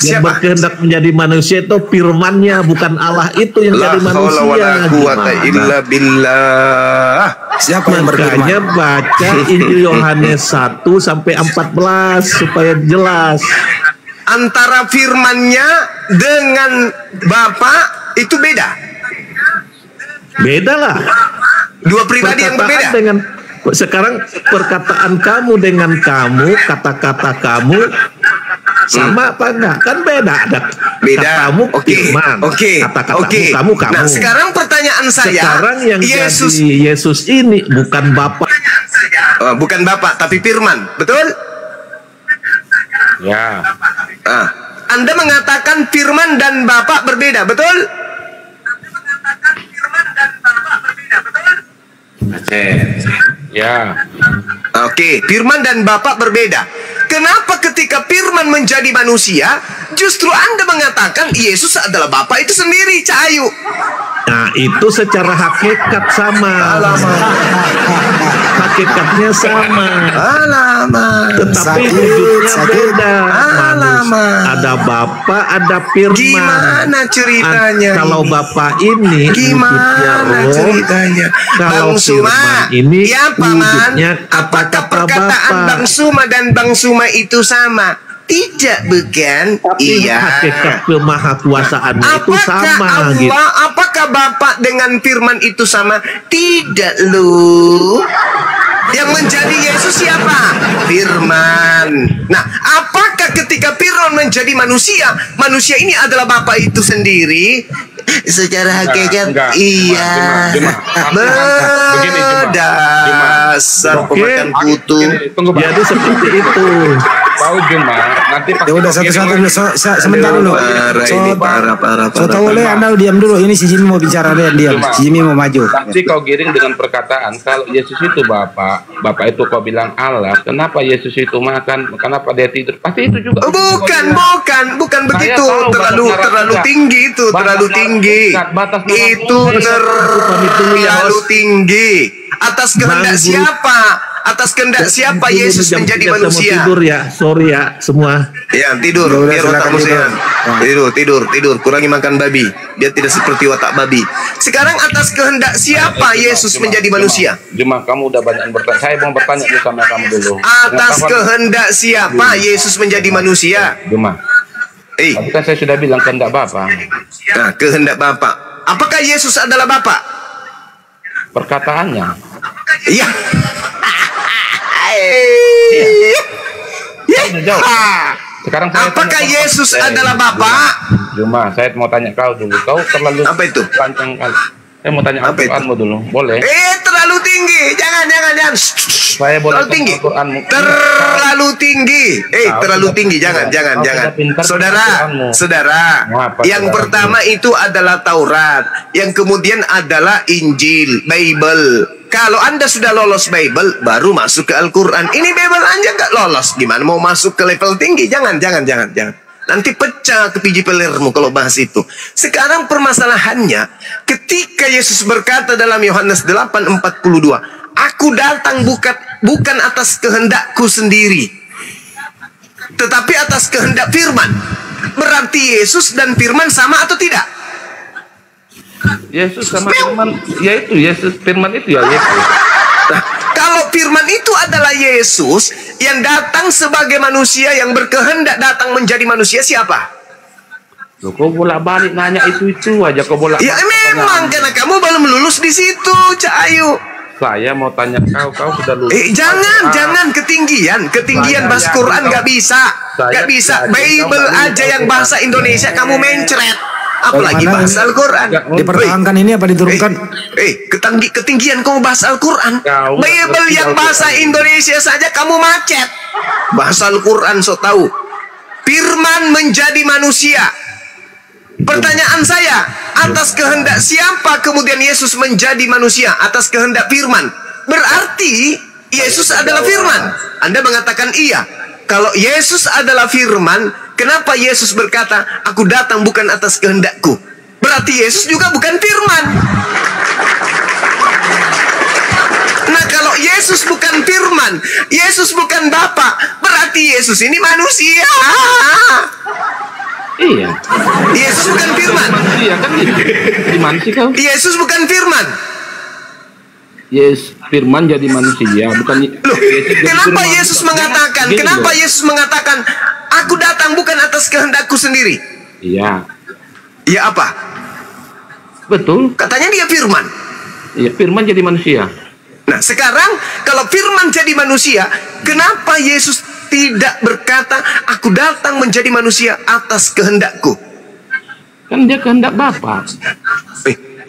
Yang Siapa? berkehendak menjadi manusia itu firman-Nya, bukan Allah itu yang La jadi haula manusia. wala quwata Gimana? illa billah. Siapa yang Makanya berfirman? baca Injil Yohanes 1 sampai 14 supaya jelas. Antara firman-Nya dengan Bapa itu beda. Beda lah. Dua pribadi yang berbeda. Dengan sekarang perkataan kamu dengan kamu, kata-kata kamu sama apa enggak? Kan beda. Ada Beda. katamu Oke. firman, Oke. kata-katamu Oke. kamu. Nah, sekarang pertanyaan saya, Sekarang yang Yesus jadi Yesus ini bukan Bapa. bukan Bapa tapi firman, betul? Ya. Ah, Anda mengatakan firman dan Bapa berbeda, betul? Ya. Oke, firman dan Bapa berbeda. Kenapa ketika firman menjadi manusia, justru Anda mengatakan Yesus adalah Bapa itu sendiri, Cahayu? Nah, itu secara hakikat sama. Hakikatnya sama. Alamak. Tetapi Sakit, wujudnya sakit. beda. Alamak. Ada Bapa, ada firman. Gimana ceritanya Kalau ini? Bapa ini Gimana wujudnya roh, ceritanya? kalau Bang Suma, firman ini ya Paman, wujudnya apakah kata-kata perkataan Bapa. Bang Suma dan Bang Suma itu sama? Tidak, bukan? Tapi Iya. hakikat kemahakuasaannya itu Apakah sama Allah, gitu. apakah Bapa dengan firman itu sama? Tidak, lu. Yang menjadi Yesus siapa? Firman. Nah, apakah ketika firman menjadi manusia, manusia ini adalah Bapa itu sendiri? Secara hakikat, enggak. iya. Cuma. Begini, Cuma. Dasar Oke. pemakan kutu. Tunggu, Bang. Jadi seperti itu. Tahu Juma, nanti pas Ya udah satu-satu dulu. Sebentar dulu. Parah ini, parah. So tahu le, Anda diam dulu. Ini si Jimmy mau bicara, le, diam. Cuma. Si Jimmy mau maju. Nanti kau giring dengan perkataan kalau Yesus itu Bapak itu kau bilang Allah, kenapa Yesus itu makan, kenapa dia tidur? Pasti itu juga. Bukan begitu. tahu Terlalu batas tinggi itu, Batas terlalu narasi tinggi. enggak, batas narasi Itu terlalu tinggi. Atas kehendak Bang, siapa? Atas kehendak siapa Dulu Yesus jam menjadi 3 saya mau manusia? tidur ya, sorry ya semua. Ya, tidur, Ya udah, biar silakan otakmu tidur. sehat. Tidur. Kurangi makan babi, biar tidak seperti watak babi. Sekarang atas kehendak siapa Yesus menjadi manusia? Juma, kamu udah banyak bertanya. Saya mau bertanya dulu sama kamu dulu. Atas Pengetahuan- kehendak siapa Yesus menjadi manusia? Juma, tapi kan saya sudah bilang kehendak Bapa. Nah, kehendak Bapa. Apakah Yesus adalah Bapa? Perkataannya. Iya. Udah jawab. Sekarang saya Apakah tanya, Yesus adalah Bapa? Juma, saya mau tanya kau dulu. Kau terlalu Apa itu? panjang kali. Saya mau tanya Apa itu? Al-Qur'anmu dulu. Boleh? Terlalu tinggi. Jangan. Saya boleh Terlalu tinggi. Al-Qur'anmu. Terlalu tinggi. Terlalu tinggi. Jangan. Saudara. Apa, Yang saudara? pertama itu adalah Taurat. Yang kemudian adalah Injil, Bible. Kalau Anda sudah lolos Bible, baru masuk ke Al-Quran. Ini Bible aja nggak lolos. Gimana mau masuk ke level tinggi? Jangan. Nanti pecah kepiji pelermu kalau bahas itu. Sekarang permasalahannya, ketika Yesus berkata dalam Yohanes 8:42, Aku datang bukan atas kehendakku sendiri, tetapi atas kehendak firman. Berarti Yesus dan firman sama atau tidak? Yesus sama firman, yaitu Yesus firman itu ya Yesus. Nah, kalau firman itu adalah Yesus yang datang sebagai manusia, yang berkehendak datang menjadi manusia, siapa? Loh, kau bolak-balik nanya itu aja kau bolak. Ya memang, karena kamu belum lulus di situ, Cak Ayu. Saya mau tanya kau sudah lulus. Jangan ketinggian bahasa Quran nggak bisa. Bible aja yang bahasa Indonesia kamu mencret, apalagi Bagaimana bahasa Al-Quran. Dipertahankan ini apa diturunkan? Ketinggian kamu bahasa Al-Quran. Kau Bible ngerti yang Al-Quran. bahasa Indonesia saja kamu macet. Bahasa Al-Quran so tahu. Firman menjadi manusia. Pertanyaan saya, atas kehendak siapa kemudian Yesus menjadi manusia? Atas kehendak firman. Berarti Yesus adalah firman. Anda mengatakan iya. Kalau Yesus adalah firman, kenapa Yesus berkata, Aku datang bukan atas kehendakku? Berarti Yesus juga bukan firman. Nah, kalau Yesus bukan firman, firman. Yesus bukan Bapa, berarti Yesus ini manusia. Iya. Yesus bukan firman. Iya kan gitu. Gimana sih kau? Yesus bukan firman. Yes, firman jadi manusia, bukan. Loh, kenapa Yesus mengatakan? Kenapa Yesus mengatakan, aku datang bukan atas kehendakku sendiri? Iya. Ya apa? Betul. Katanya dia firman. Iya, firman jadi manusia. Nah, sekarang kalau firman jadi manusia, kenapa Yesus tidak berkata, aku datang menjadi manusia atas kehendakku? Kan dia kehendak Bapa.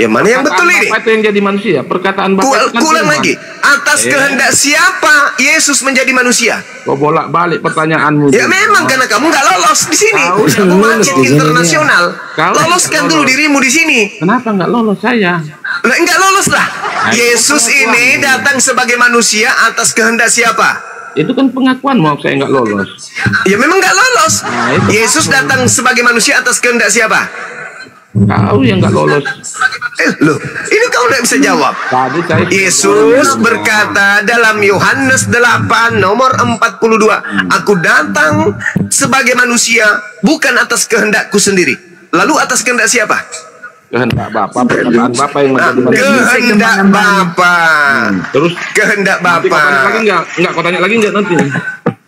Yang mana yang betul ini? Bapa itu yang jadi manusia. Perkataan Bapa. Kulang lagi. Atas kehendak siapa Yesus menjadi manusia? Kau bolak-balik pertanyaanmu. Ya memang karena kamu nggak lolos di sini. Kamu macet internasional. Loloskan dulu dirimu di sini. Kenapa nggak lolos saya? Nah, nggak lolos lah. Yesus ini datang sebagai manusia atas kehendak siapa? Itu kan pengakuan mau saya nggak lolos. Ya memang nggak lolos. Yesus datang sebagai manusia atas kehendak siapa? Kau yang nggak lolos. Loh, ini kau nggak bisa jawab. Yesus berkata dalam Yohanes 8 nomor 42, aku datang sebagai manusia bukan atas kehendakku sendiri. Lalu atas kehendak siapa? Kehendak Bapa, perkataan Bapa yang menjadi manusia. Kehendak Bapa. Terus kehendak Bapa. Enggak, kau tanya lagi enggak nanti?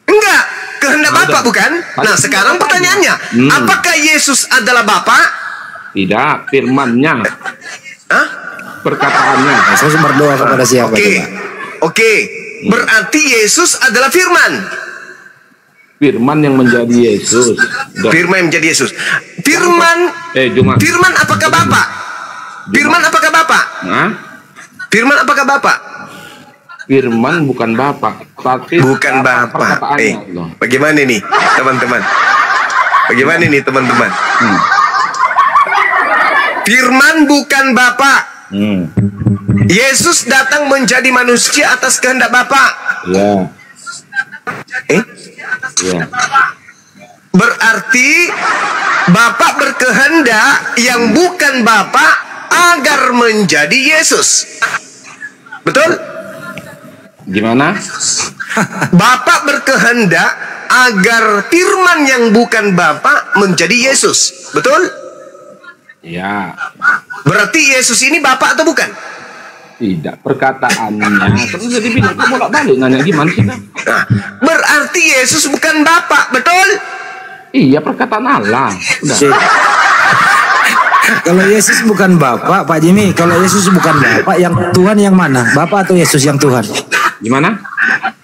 Enggak, kehendak Bapa bukan? Nah, sekarang pertanyaannya, apakah Yesus adalah Bapa? Tidak, firman-Nya. Hah? Perkataannya. Yesus berdoa kepada siapa? Oke. Berarti Yesus adalah firman. Firman yang menjadi Yesus. Firman yang menjadi Yesus. Firman apakah Bapak? Firman apakah Bapak? Hah? Firman apakah Bapak? Firman bukan Bapak. Bukan Bapak. Bagaimana nih, teman-teman? Bagaimana nih, teman-teman? Firman bukan Bapa. Yesus datang menjadi manusia atas kehendak Bapa. Ya. Ya. Berarti Bapa berkehendak yang bukan Bapa agar menjadi Yesus. Betul? Gimana? Bapa berkehendak agar firman yang bukan Bapa menjadi Yesus. Betul? Ya. Berarti Yesus ini Bapak atau bukan? Tidak, perkataannya. Terus jadi bilang, kok bolak-balik nanya gimana sih? Nah, berarti Yesus bukan Bapak, betul? Iya, perkataan Allah. Udah. Kalau Yesus bukan Bapak, Pak Jimmy, kalau Yesus bukan Bapak, yang Tuhan yang mana? Bapak atau Yesus yang Tuhan? Gimana?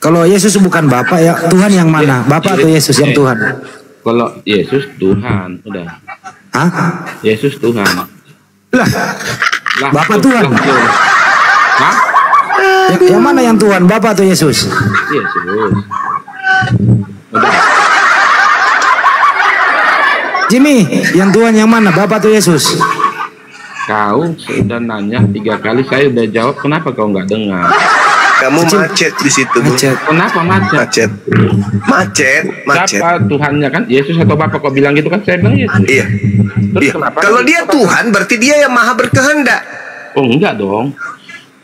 Kalau Yesus bukan Bapak, ya Tuhan yang mana? Bapak atau Yesus yang Tuhan? Kalau Yesus Tuhan, udah. Hah? Yesus Tuhan. Lah, Bapak Tuhan. Hah? Yang mana yang Tuhan, Bapak atau Yesus? Yesus. Udah. Jimmy, yang Tuhan yang mana, Bapak atau Yesus? Kau sudah nanya 3 kali, saya udah jawab. Kenapa kau nggak dengar? Kamu macet di situ. Kenapa macet? Macet. Siapa Tuhannya kan? Yesus atau Bapak? Kau bilang gitu kan? Saya bilang Yesus. Iya. Terus kenapa? Kalau dia Tuhan, berarti dia yang maha berkehendak. Oh, enggak dong.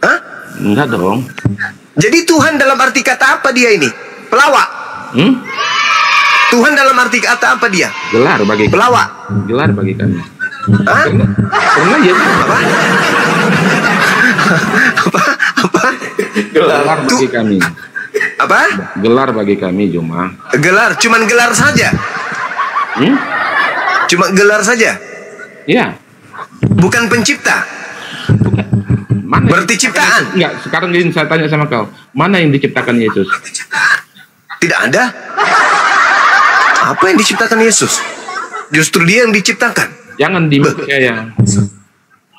Hah? Enggak dong. Jadi Tuhan dalam arti kata apa dia ini? Pelawak. Tuhan dalam arti kata apa dia? Gelar bagi pelawak. Gelar bagi kami. Hah? Karena Yesus apa? Gelar bagi kami. Apa? Gelar bagi kami cuma. Gelar, cuman gelar saja. Cuma gelar saja. Iya. Bukan pencipta. Bukan. Mana berarti ciptaan? Enggak, sekarang gini saya tanya sama kau. Mana yang diciptakan Yesus? Tidak ada. Apa yang diciptakan Yesus? Justru dia yang diciptakan. Jangan dipercaya.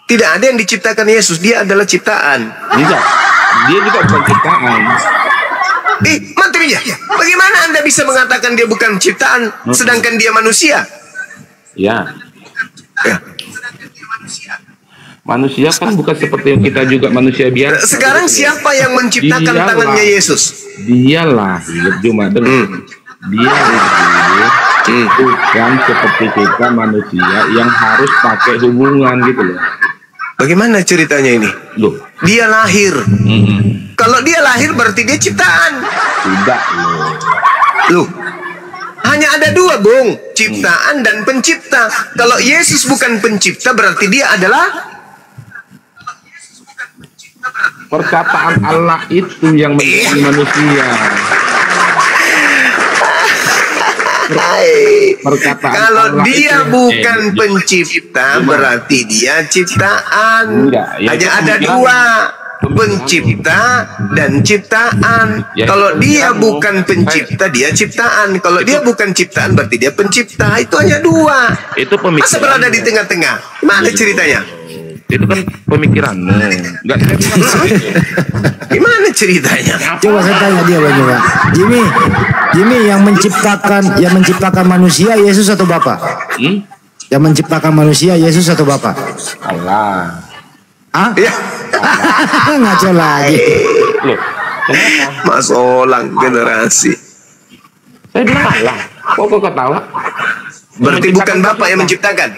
Tidak ada yang diciptakan Yesus, dia adalah ciptaan. Enggak, dia juga bukan ciptaan. Materinya. Bagaimana Anda bisa mengatakan dia bukan ciptaan, sedangkan dia manusia? Ya. Manusia kan bukan seperti yang kita juga manusia biasa. Sekarang siapa yang menciptakan tangannya Yesus? Dia lahir cuma dengan dia bukan seperti kita manusia yang harus pakai hubungan gitu loh. Bagaimana ceritanya ini? Loh, Dia lahir. Kalau dia lahir berarti dia ciptaan. tidak. Loh, hanya ada dua, Bung. Ciptaan dan pencipta. Kalau Yesus bukan pencipta berarti dia adalah Perkataan Allah itu yang menjadi manusia. Perkataan kalau Allah dia itu- bukan pencipta berarti dia ciptaan. Enggak, ya, Hanya itu ada pemikiran. dua, pencipta dan ciptaan. Ya, Kalau itu dia pemikiranmu. bukan pencipta dia ciptaan. Kalau dia bukan ciptaan berarti dia pencipta. Itu hanya dua. Itu pemikiran. Masa berada di tengah-tengah? Mana ceritanya? Itu kan pemikiranmu. Enggak, saya bilang Gimana ceritanya? Coba saya tanya dia Bang Jimmy. Jimmy yang menciptakan manusia Yesus atau Bapa? Yang menciptakan manusia Yesus atau Bapa? Allah. Ah? Ya, Ngaco lagi. Loh, Mas Olang generasi. saya bilang Allah. Kok ketawa? Berarti bukan Bapak yang menciptakan.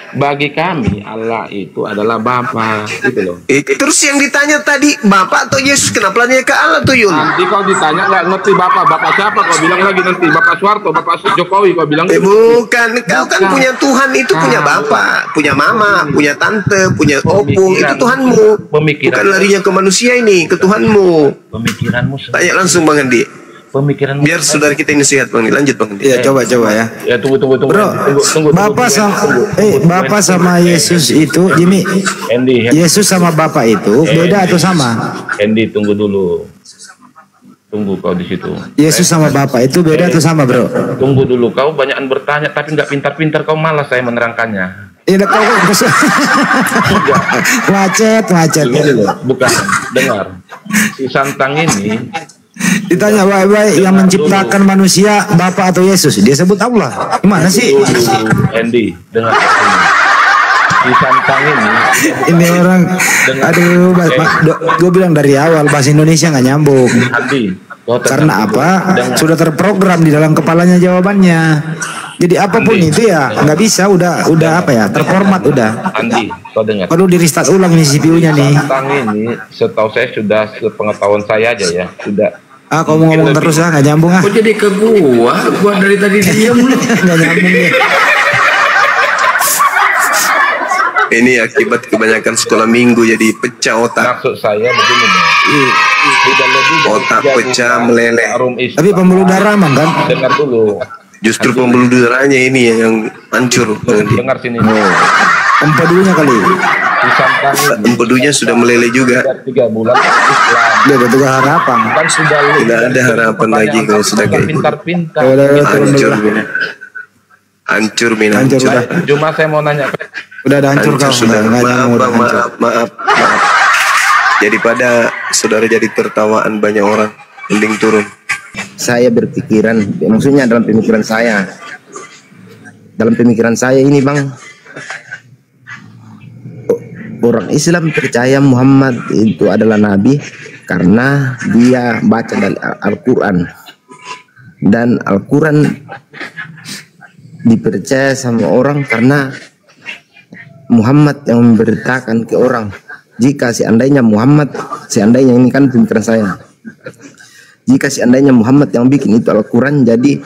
Bagi kami Allah itu adalah Bapa, gitu loh. Terus yang ditanya tadi Bapak atau Yesus, kenapa nanya ke Allah tuh Yun? Nanti kau ditanya nggak ngerti Bapak siapa? Kau bilang lagi nanti Bapak Soeharto, Bapak Jokowi, kau bilang Bukan, kau kan punya Tuhan itu punya Bapak, punya Mama, punya Tante, punya opung, itu Tuhanmu. Pemikiran. Bukan larinya ke manusia ini, ke Tuhanmu. Pemikiranmu. Tanya langsung Bang Andi. Pemikiranmu. Biar saudara kita ini sehat Bang Andi. Lanjut Bang Andi. Ya coba ya. Ya tunggu. Bro, Bapak sama Yesus itu Jimmy. Andy, Yesus sama Bapak itu beda atau sama? Andy tunggu dulu. Tunggu kau di situ. Yesus sama Bapak itu beda atau sama, Bro? Tunggu dulu, kau banyakan bertanya tapi nggak pintar-pintar, kau malas saya menerangkannya. Iya, kau macet. Ini loh, bukan, dengar. Si Santang ini Ditanya baik-baik yang menciptakan manusia Bapak atau Yesus? Dia sebut Allah. Gimana sih? Andy, dengar. Si Santang Ini orang, aduh, gue bilang dari awal bahasa Indonesia nggak nyambung. Andy, Karena apa? Sudah terprogram di dalam kepalanya jawabannya. Jadi apapun itu ya nggak bisa, udah apa ya, terformat udah. Andi, kau dengar. Perlu di restart ulang nih CPU-nya nih. Santang ini, setahu saya sudah sepengetahuan saya aja ya, sudah. Ah, kau mau ngomong terus ah, nggak nyambung ah. Kok jadi ke gua dari tadi diam lu. Nggak nyambung nih. Ini akibat kebanyakan sekolah minggu jadi pecah otak. Maksud saya begini nih. Sudah lebih dari Otak 3 pecah, bulan meleleh. Harum Islam. Tapi pembuluh darah aman kan? Dengar dulu. Justru pembuluh darahnya ini yang hancur. Bang Andi. Dengar sini. Empedunya kali. Si Santang ini Empedunya sudah meleleh juga. sudah 3 bulan Islam. Dia betul harapan. Kan sudah Tidak ada harapan lagi kalau sudah kayak gitu. pintar-pintar. Udah, turun dulu Hancur lah. Mina. Hancur Mina. Hancur Hancur. udah. Cuma saya mau nanya, Udah ada hancur kau. Sudah. Nggak Maaf, nyambung, udah Bang, hancur. maaf. Jadi pada saudara jadi tertawaan banyak orang. Mending turun. Saya berpikiran, maksudnya dalam pemikiran saya ini Bang, orang Islam percaya Muhammad itu adalah Nabi karena dia baca dari Al-Quran, dan Al-Quran dipercaya sama orang karena Muhammad yang memberitakan ke orang. Jika seandainya ini kan pemikiran saya, jika seandainya Muhammad yang bikin itu Al-Quran, jadi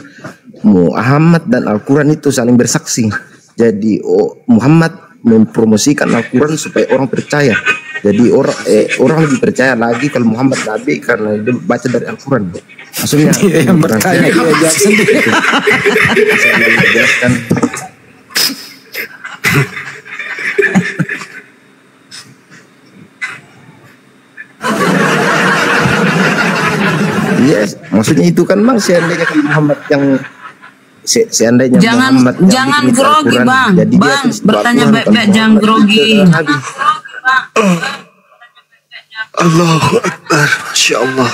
Muhammad dan Al-Quran itu saling bersaksi. Jadi Muhammad mempromosikan Al-Quran supaya orang percaya. Jadi orang lebih percaya lagi kalau Muhammad Nabi karena dia baca dari Al-Quran. Maksudnya Yang bertanya dia jawab sendiri. saya jelaskan. Yes, maksudnya itu kan Bang, seandainya kan Muhammad yang seandainya Muhammad yang jangan bikin grogi Al-Quran, Bang. jadi dia Bang, tuh bertanya Al-Quran, baik-baik, kalau jangan Muhammad grogi. itu adalah Nabi. Allahu Akbar. Masya Allah.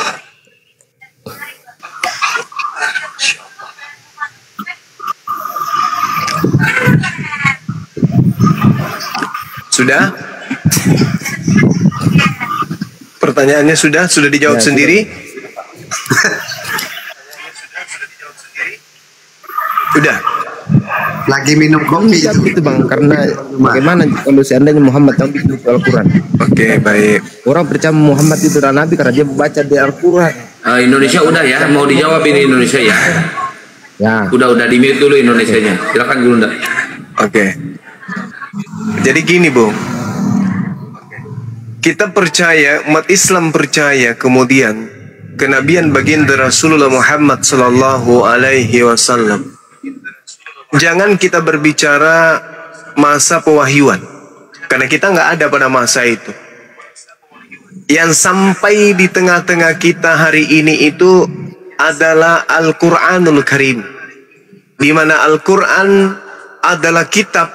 Sudah? Pertanyaannya sudah dijawab Ya, sendiri? Sudah. Lagi minum kopi itu bang, karena bagaimana kalau seandainya Muhammad yang bikin buku Al-Quran? Oke, baik. Orang percaya Muhammad itu adalah Nabi karena dia membaca di Al-Quran. Indonesia udah ya, mau dijawab ini Indonesia ya? Ya. Udah di mute dulu Indonesianya. Silakan Gunda. Oke. Jadi gini, Bung. Kita percaya, umat Islam percaya kemudian kenabian baginda Rasulullah Muhammad sallallahu alaihi wasallam. Jangan kita berbicara masa pewahyuan, karena kita nggak ada pada masa itu. Yang sampai di tengah-tengah kita hari ini itu adalah Al-Quranul Karim, di mana Al-Quran adalah kitab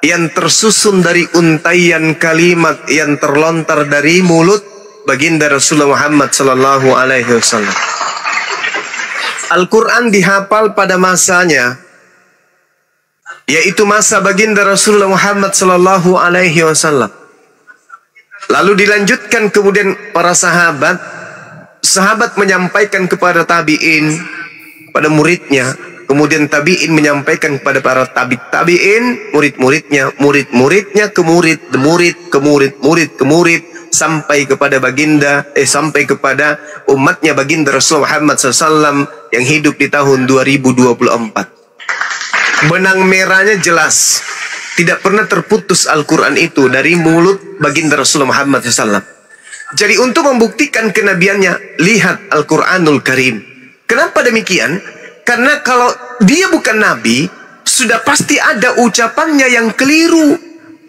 yang tersusun dari untaian kalimat yang terlontar dari mulut baginda Rasulullah Muhammad sallallahu alaihi wasallam. Al-Quran dihafal pada masanya, yaitu masa baginda Rasulullah Muhammad sallallahu alaihi wasallam. Lalu dilanjutkan kemudian para sahabat menyampaikan kepada tabi'in, pada muridnya, kemudian tabi'in menyampaikan kepada para tabi'in, murid-muridnya, murid-muridnya ke murid, ke murid, sampai kepada sampai kepada umatnya baginda Rasulullah Muhammad SAW yang hidup di tahun 2024. Benang merahnya jelas, tidak pernah terputus Al-Quran itu dari mulut baginda Rasulullah Muhammad SAW. Jadi untuk membuktikan kenabiannya, lihat Al-Quranul Karim. Kenapa demikian? Karena kalau dia bukan Nabi, sudah pasti ada ucapannya yang keliru.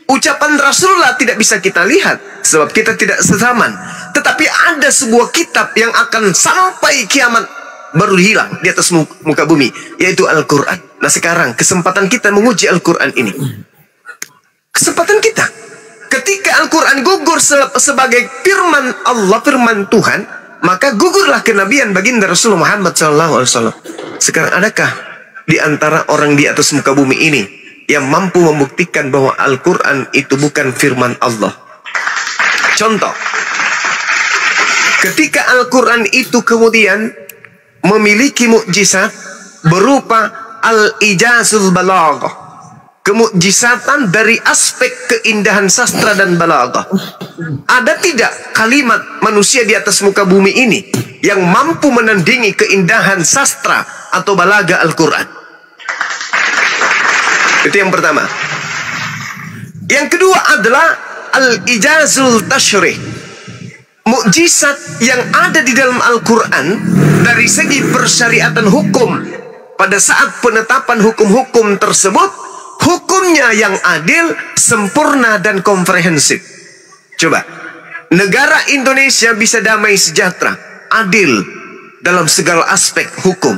Ucapan Rasulullah tidak bisa kita lihat, sebab kita tidak sezaman. Tetapi ada sebuah kitab yang akan sampai kiamat baru hilang di atas muka bumi, yaitu Al-Quran. Nah sekarang kesempatan kita menguji Al-Quran ini. Kesempatan kita. Ketika Al-Quran gugur sebagai firman Allah, firman Tuhan, maka gugurlah kenabian baginda Rasulullah Muhammad SAW. Sekarang adakah di antara orang di atas muka bumi ini yang mampu membuktikan bahwa Al-Quran itu bukan firman Allah? Contoh, ketika Al-Quran itu kemudian memiliki mukjizat berupa al-ijazul balaghah, kemukjizatan dari aspek keindahan sastra dan balaghah. Ada tidak kalimat manusia di atas muka bumi ini yang mampu menandingi keindahan sastra atau balaghah Al-Quran? Itu yang pertama. Yang kedua adalah al-ijazul tashrih, mukjizat yang ada di dalam Al-Quran dari segi persyariatan hukum. Pada saat penetapan hukum-hukum tersebut, hukumnya yang adil, sempurna, dan komprehensif. Coba, negara Indonesia bisa damai sejahtera, adil dalam segala aspek hukum,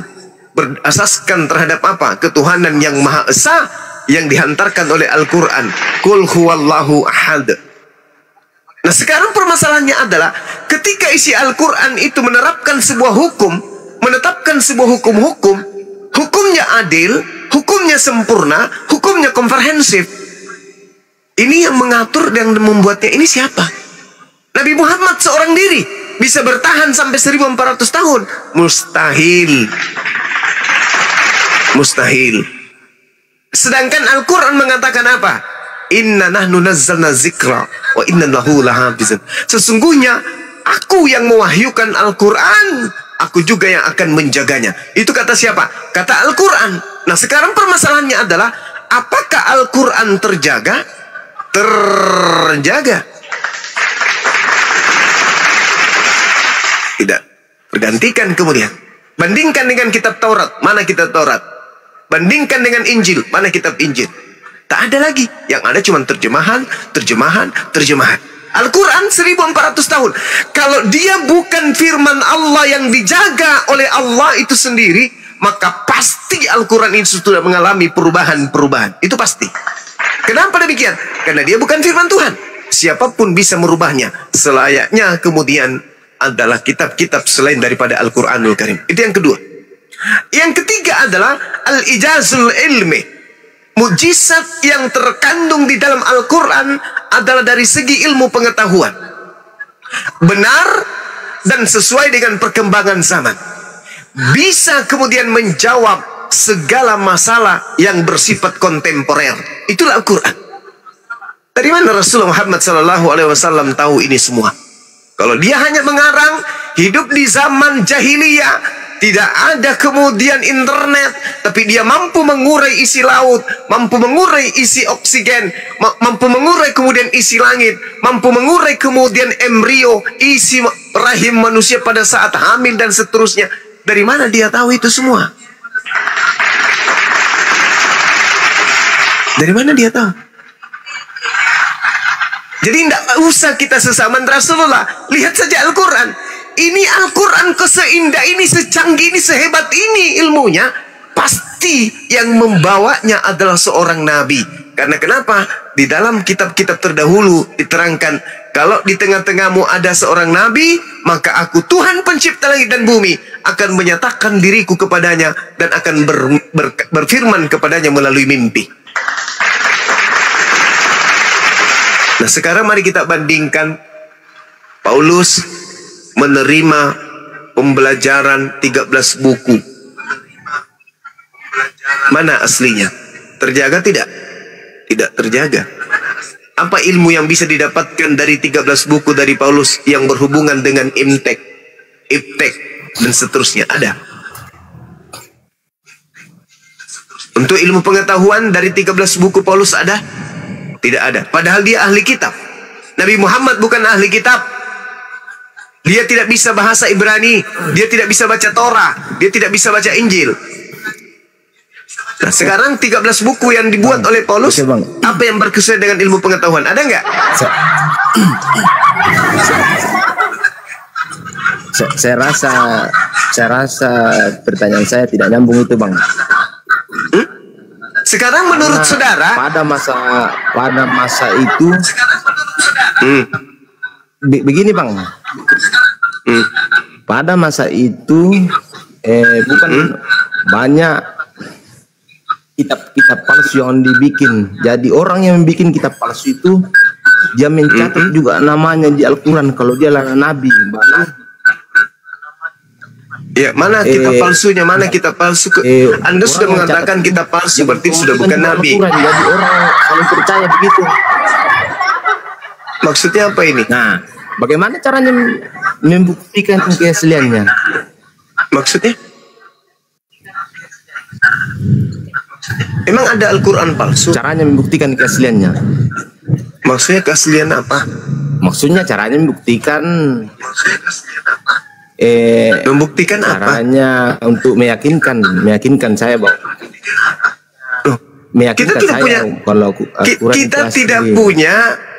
berasaskan terhadap apa? Ketuhanan yang Maha Esa yang dihantarkan oleh Al-Quran. Qul huwallahu ahad. Nah sekarang permasalahannya adalah ketika isi Al-Quran itu menerapkan sebuah hukum, menetapkan sebuah hukum-hukum, hukumnya adil, hukumnya sempurna, hukumnya komprehensif. Ini yang mengatur dan membuatnya ini siapa? Nabi Muhammad seorang diri bisa bertahan sampai 1400 tahun. Mustahil. Mustahil. Sedangkan Al-Quran mengatakan apa? Inna nahnu nazzalna zikra wa inna lahu lahafizun. Sesungguhnya aku yang mewahyukan Al-Quran, aku juga yang akan menjaganya. Itu kata siapa? Kata Al-Quran. Nah sekarang permasalahannya adalah, apakah Al-Quran terjaga? Terjaga. Tidak. Tergantikan kemudian. Bandingkan dengan kitab Taurat. Mana kitab Taurat? Bandingkan dengan Injil. Mana kitab Injil? Tak ada lagi. Yang ada cuma terjemahan, terjemahan, terjemahan. Al-Quran 1400 tahun. Kalau dia bukan firman Allah yang dijaga oleh Allah itu sendiri, maka pasti Al-Quran itu sudah mengalami perubahan-perubahan. Itu pasti. Kenapa demikian? Karena dia bukan firman Tuhan. Siapapun bisa merubahnya. Selayaknya kemudian adalah kitab-kitab selain daripada Al-Quranul Karim. Itu yang kedua. Yang ketiga adalah al-ijazul ilmi. Mujizat yang terkandung di dalam Al-Quran adalah dari segi ilmu pengetahuan. Benar dan sesuai dengan perkembangan zaman. Bisa kemudian menjawab segala masalah yang bersifat kontemporer. Itulah Al-Quran. Dari mana Rasulullah Muhammad SAW tahu ini semua? Kalau dia hanya mengarang, hidup di zaman jahiliyah, tidak ada kemudian internet, tapi dia mampu mengurai isi laut, mampu mengurai isi oksigen, mampu mengurai kemudian isi langit, mampu mengurai kemudian embrio, isi rahim manusia pada saat hamil dan seterusnya. Dari mana dia tahu itu semua? Dari mana dia tahu? Jadi tidak usah kita sesamaan Rasulullah. Lihat saja Al-Quran. Ini Al-Quran seindah ini, secanggih ini, sehebat ini ilmunya. Pasti yang membawanya adalah seorang nabi. Karena kenapa? Di dalam kitab-kitab terdahulu diterangkan, kalau di tengah-tengahmu ada seorang nabi, maka aku Tuhan pencipta langit dan bumi akan menyatakan diriku kepadanya dan akan berfirman kepadanya melalui mimpi. Nah, sekarang mari kita bandingkan. Paulus menerima pembelajaran 13 buku. Mana aslinya? Terjaga tidak? Tidak terjaga. Apa ilmu yang bisa didapatkan dari 13 buku dari Paulus yang berhubungan dengan imtek, iptek, dan seterusnya? Ada. Untuk ilmu pengetahuan dari 13 buku Paulus ada? Tidak ada. Padahal dia ahli kitab. Nabi Muhammad bukan ahli kitab. Dia tidak bisa bahasa Ibrani. Dia tidak bisa baca Torah. Dia tidak bisa baca Injil. Nah, sekarang 13 buku yang dibuat oleh Paulus, apa yang berkesuaian dengan ilmu pengetahuan? Ada nggak? Saya rasa pertanyaan saya tidak nyambung itu, Bang. Sekarang menurut saudara, pada masa itu begini, Bang. Pada masa itu bukan banyak kitab-kitab palsu yang dibikin. Jadi orang yang bikin kitab palsu itu dia mencatat juga namanya di Al-Quran kalau dia adalah nabi. Ya, mana kitab palsunya? Mana kitab palsu? Anda sudah mengatakan kitab palsu, berarti sudah bukan nabi. Jadi orang saling percaya begitu. Maksudnya apa ini? Nah, bagaimana caranya membuktikan keasliannya? Maksudnya? Emang ada Al-Quran palsu? Caranya membuktikan keasliannya. Maksudnya keaslian apa? Maksudnya caranya membuktikan. Membuktikan caranya apa? Untuk meyakinkan saya, Bang. Kita tidak punya, kita tidak punya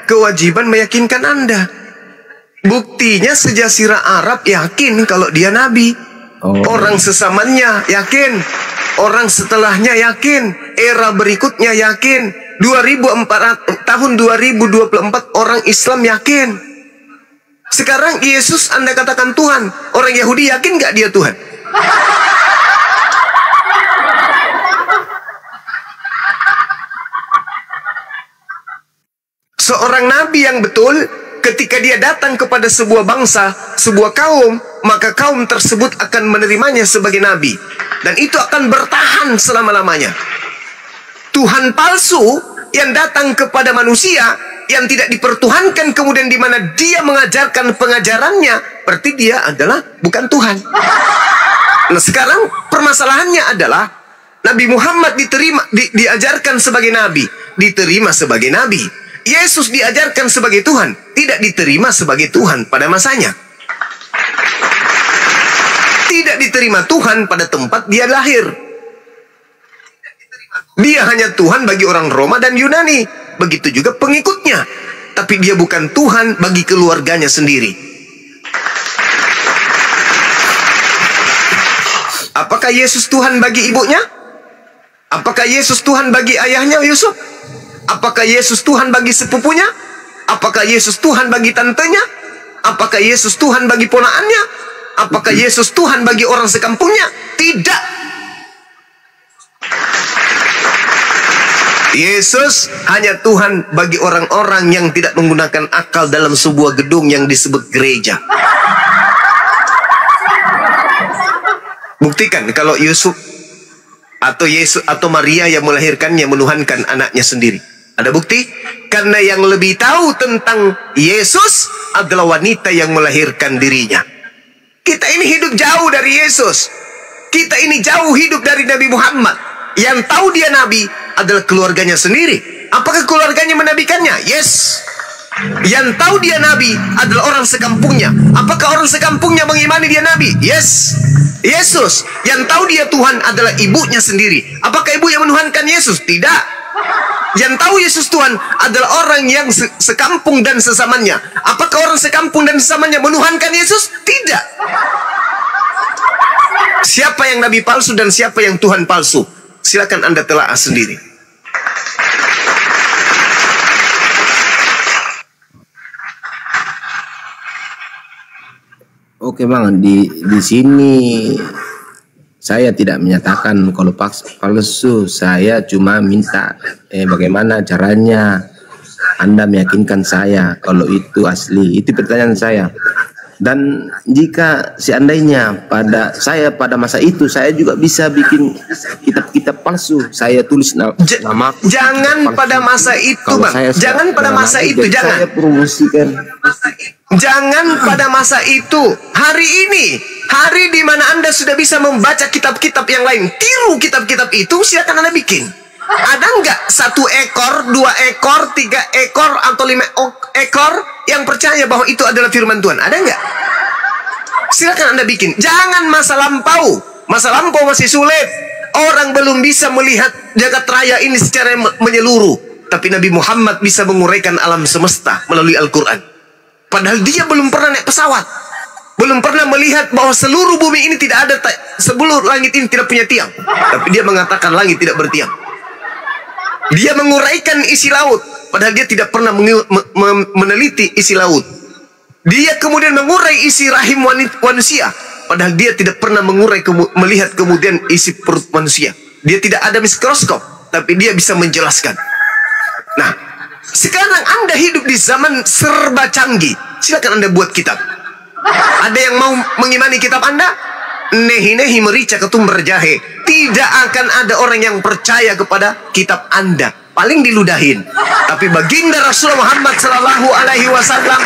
kewajiban meyakinkan Anda. Buktinya sejazirah Arab yakin kalau dia nabi. Orang sesamanya yakin, orang setelahnya yakin, era berikutnya yakin. tahun 2024 orang Islam yakin. Sekarang Yesus Anda katakan Tuhan, orang Yahudi yakin nggak dia Tuhan? Seorang nabi yang betul, ketika dia datang kepada sebuah bangsa, sebuah kaum, maka kaum tersebut akan menerimanya sebagai nabi. Dan itu akan bertahan selama-lamanya. Tuhan palsu yang datang kepada manusia, yang tidak dipertuhankan, kemudian di mana dia mengajarkan pengajarannya, berarti dia adalah bukan Tuhan. Nah, sekarang permasalahannya adalah Nabi Muhammad diajarkan sebagai nabi, diterima sebagai nabi. Yesus diajarkan sebagai Tuhan, tidak diterima sebagai Tuhan pada masanya. Tidak diterima Tuhan pada tempat dia lahir. Dia hanya Tuhan bagi orang Roma dan Yunani. Begitu juga pengikutnya. Tapi dia bukan Tuhan bagi keluarganya sendiri. Apakah Yesus Tuhan bagi ibunya? Apakah Yesus Tuhan bagi ayahnya Yusuf? Apakah Yesus Tuhan bagi sepupunya? Apakah Yesus Tuhan bagi tantenya? Apakah Yesus Tuhan bagi ponaannya? Apakah Yesus Tuhan bagi orang sekampungnya? Tidak. Yesus hanya Tuhan bagi orang-orang yang tidak menggunakan akal dalam sebuah gedung yang disebut gereja. Buktikan kalau Yusuf atau Yesus atau Maria yang melahirkannya menuhankan anaknya sendiri? Ada bukti? Karena yang lebih tahu tentang Yesus adalah wanita yang melahirkan dirinya. Kita ini hidup jauh dari Yesus. Kita ini jauh hidup dari Nabi Muhammad. Yang tahu dia Nabi adalah keluarganya sendiri. Apakah keluarganya menabikannya? Yes. Yang tahu dia Nabi adalah orang sekampungnya. Apakah orang sekampungnya mengimani dia Nabi? Yes. Yesus. Yang tahu dia Tuhan adalah ibunya sendiri. Apakah ibu yang menuhankan Yesus? Tidak. Yang tahu Yesus Tuhan adalah orang yang sekampung dan sesamanya. Apakah orang sekampung dan sesamanya menuhankan Yesus? Tidak. Siapa yang nabi palsu dan siapa yang Tuhan palsu? Silakan Anda telaah sendiri. Oke Bang, di sini saya tidak menyatakan kalau palsu. Saya cuma minta bagaimana caranya Anda meyakinkan saya kalau itu asli. Itu pertanyaan saya. Dan jika seandainya pada masa itu saya juga bisa bikin kitab-kitab palsu, saya tulis nama. Jangan pada masa itu, Bang. Jangan pada masa itu, jangan. Saya promosikan. Jangan pada masa itu. Hari ini, hari di mana Anda sudah bisa membaca kitab-kitab yang lain, tiru kitab-kitab itu, silakan Anda bikin. Ada nggak 1 ekor, 2 ekor, 3 ekor, atau 5 ekor yang percaya bahwa itu adalah firman Tuhan? Ada nggak? Silakan Anda bikin. Jangan masa lampau. Masa lampau masih sulit. Orang belum bisa melihat jagat raya ini secara menyeluruh. Tapi Nabi Muhammad bisa menguraikan alam semesta melalui Al-Quran. Padahal dia belum pernah naik pesawat. Belum pernah melihat bahwa seluruh bumi ini tidak ada, sebelum langit ini tidak punya tiang. Tapi dia mengatakan langit tidak bertiang. Dia menguraikan isi laut, padahal dia tidak pernah meneliti isi laut. Dia kemudian mengurai isi rahim manusia, padahal dia tidak pernah melihat kemudian isi perut manusia. Dia tidak ada mikroskop, tapi dia bisa menjelaskan. Nah, sekarang Anda hidup di zaman serba canggih. Silakan Anda buat kitab. Ada yang mau mengimani kitab Anda? Nehi-nehi merica ketumbar jahe. Tidak akan ada orang yang percaya kepada kitab Anda. Paling diludahin. Tapi baginda Rasulullah Muhammad Sallallahu Alaihi Wasallam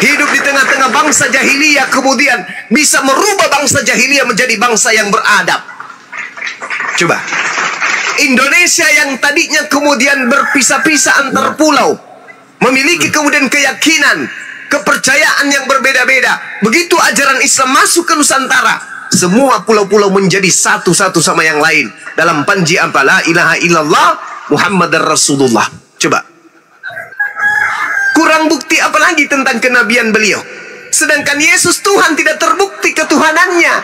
hidup di tengah-tengah bangsa jahiliyah, kemudian bisa merubah bangsa jahiliyah menjadi bangsa yang beradab. Coba, Indonesia yang tadinya kemudian berpisah-pisah antar pulau, memiliki kemudian keyakinan, kepercayaan yang berbeda-beda. Begitu ajaran Islam masuk ke Nusantara, semua pulau-pulau menjadi satu-satu sama yang lain. Dalam panji apa? La ilaha illallah Muhammadar Rasulullah. Coba, kurang bukti apa lagi tentang kenabian beliau? Sedangkan Yesus Tuhan tidak terbukti ketuhanannya.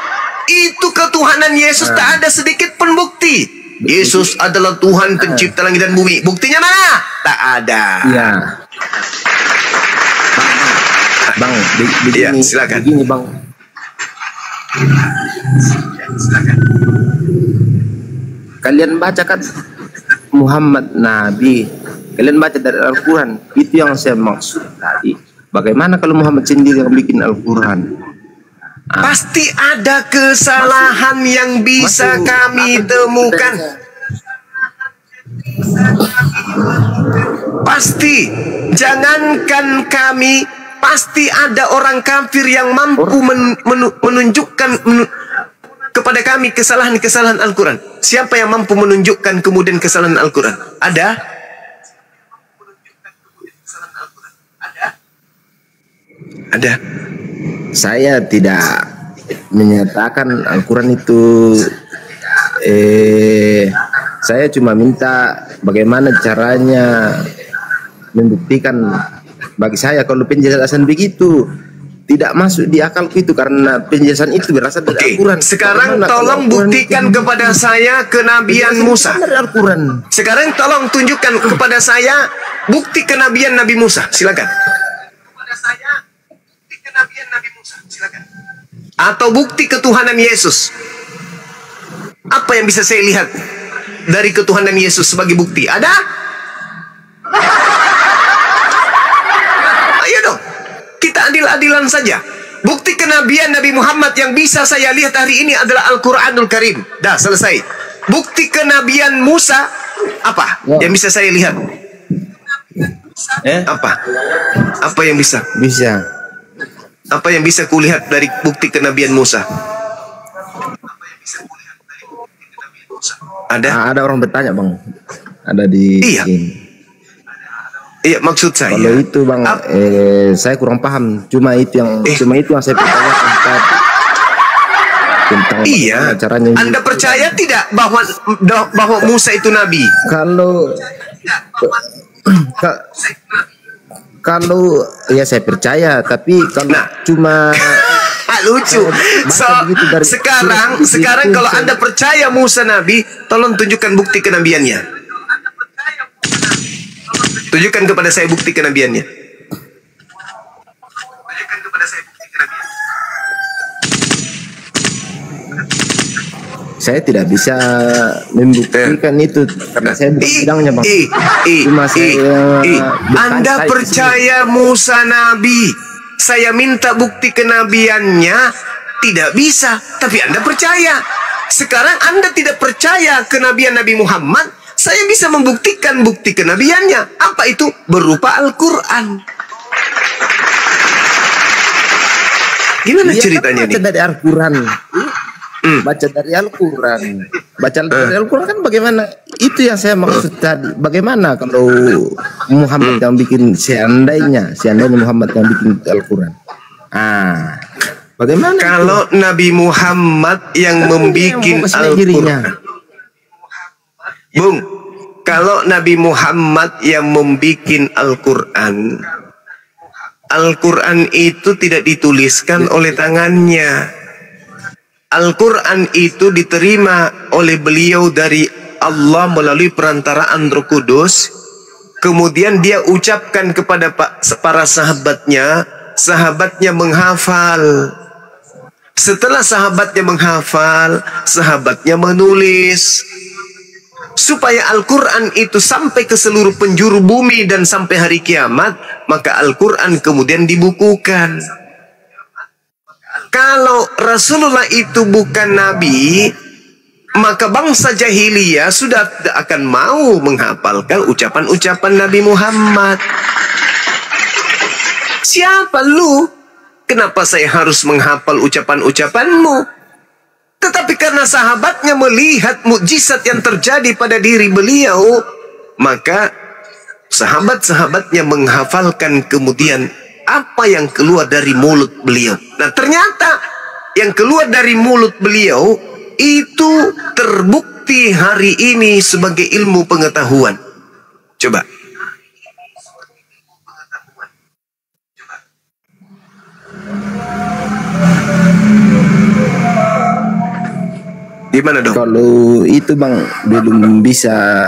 Itu ketuhanan Yesus tak ada sedikit pun bukti. Yesus adalah Tuhan pencipta langit dan bumi. Buktinya mana? Tak ada. Iya. Bang, begini, ya, silakan. Begini Bang. Kalian baca kan Muhammad Nabi, kalian baca dari Al-Quran. Itu yang saya maksud tadi. Bagaimana kalau Muhammad sendiri yang bikin Al-Quran? Pasti ada kesalahan yang bisa kami temukan. Pasti. Jangankan kami, pasti ada orang kafir yang mampu menunjukkan kepada kami kesalahan-kesalahan Al-Quran. Siapa yang mampu menunjukkan kemudian kesalahan Al-Quran? Ada? Ada. Saya tidak menyatakan Al-Quran itu. Saya cuma minta bagaimana caranya membuktikan. Bagi saya kalau penjelasan begitu tidak masuk di akalku itu, karena penjelasan itu berasal dari Al-Quran. Sekarang tolong buktikan kepada saya kenabian Musa. Sekarang tolong tunjukkan kepada saya bukti kenabian Nabi Musa. Silakan. Kepada saya bukti kenabian Nabi Musa. Silakan. Atau bukti ketuhanan Yesus. Apa yang bisa saya lihat dari ketuhanan Yesus sebagai bukti? Ada? Ayo dong, kita adil-adilan saja. Bukti kenabian Nabi Muhammad yang bisa saya lihat hari ini adalah Al-Quranul Karim. Dah selesai. bukti kenabian Musa apa yang bisa saya lihat? Apa yang bisa? Apa yang bisa kulihat dari bukti kenabian Musa? Ada orang bertanya, Bang. Ada di Iya, maksud saya. Kalau itu, Bang, saya kurang paham. Cuma itu yang saya pertanyakan tentang caranya. Anda percaya tidak bahwa Musa itu nabi? Kalau ya saya percaya, tapi kalau cuma lucu. Sekarang kalau Anda percaya Musa nabi, tolong tunjukkan bukti kenabiannya. Tunjukkan kepada saya bukti kenabiannya. Saya tidak bisa membuktikan itu karena saya bukan bidangnya, Bang. Anda percaya Musa nabi? Saya minta bukti kenabiannya, tidak bisa, tapi Anda percaya. Sekarang Anda tidak percaya kenabian Nabi Muhammad, saya bisa membuktikan bukti kenabiannya. Apa itu? Berupa Al-Quran. Gimana ceritanya nih? Dari Al-Quran. Baca dari Al-Quran. Baca dari Al-Quran kan bagaimana? Itu yang saya maksud tadi. Bagaimana kalau Muhammad yang bikin seandainya Muhammad yang bikin Al-Quran? Bagaimana? Kalau itu? Nabi Muhammad yang membikin Al-Quran. Bung, kalau Nabi Muhammad yang membikin Al-Quran, Al-Quran itu tidak dituliskan oleh tangannya. Al-Quran itu diterima oleh beliau dari Allah melalui perantaraan Roh Kudus. Kemudian dia ucapkan kepada para sahabatnya, sahabatnya menghafal. Setelah sahabatnya menghafal, sahabatnya menulis. Supaya Al-Quran itu sampai ke seluruh penjuru bumi dan sampai hari kiamat, maka Al-Quran kemudian dibukukan. Kalau Rasulullah itu bukan nabi, maka bangsa jahiliyah sudah tidak akan mau menghafalkan ucapan-ucapan Nabi Muhammad. Siapa lu? Kenapa saya harus menghafal ucapan-ucapanmu? Tetapi karena sahabatnya melihat mukjizat yang terjadi pada diri beliau, maka sahabat-sahabatnya menghafalkan kemudian apa yang keluar dari mulut beliau. Nah, ternyata yang keluar dari mulut beliau itu terbukti hari ini sebagai ilmu pengetahuan. Coba. Gimana dong? Kalau itu, Bang, belum bisa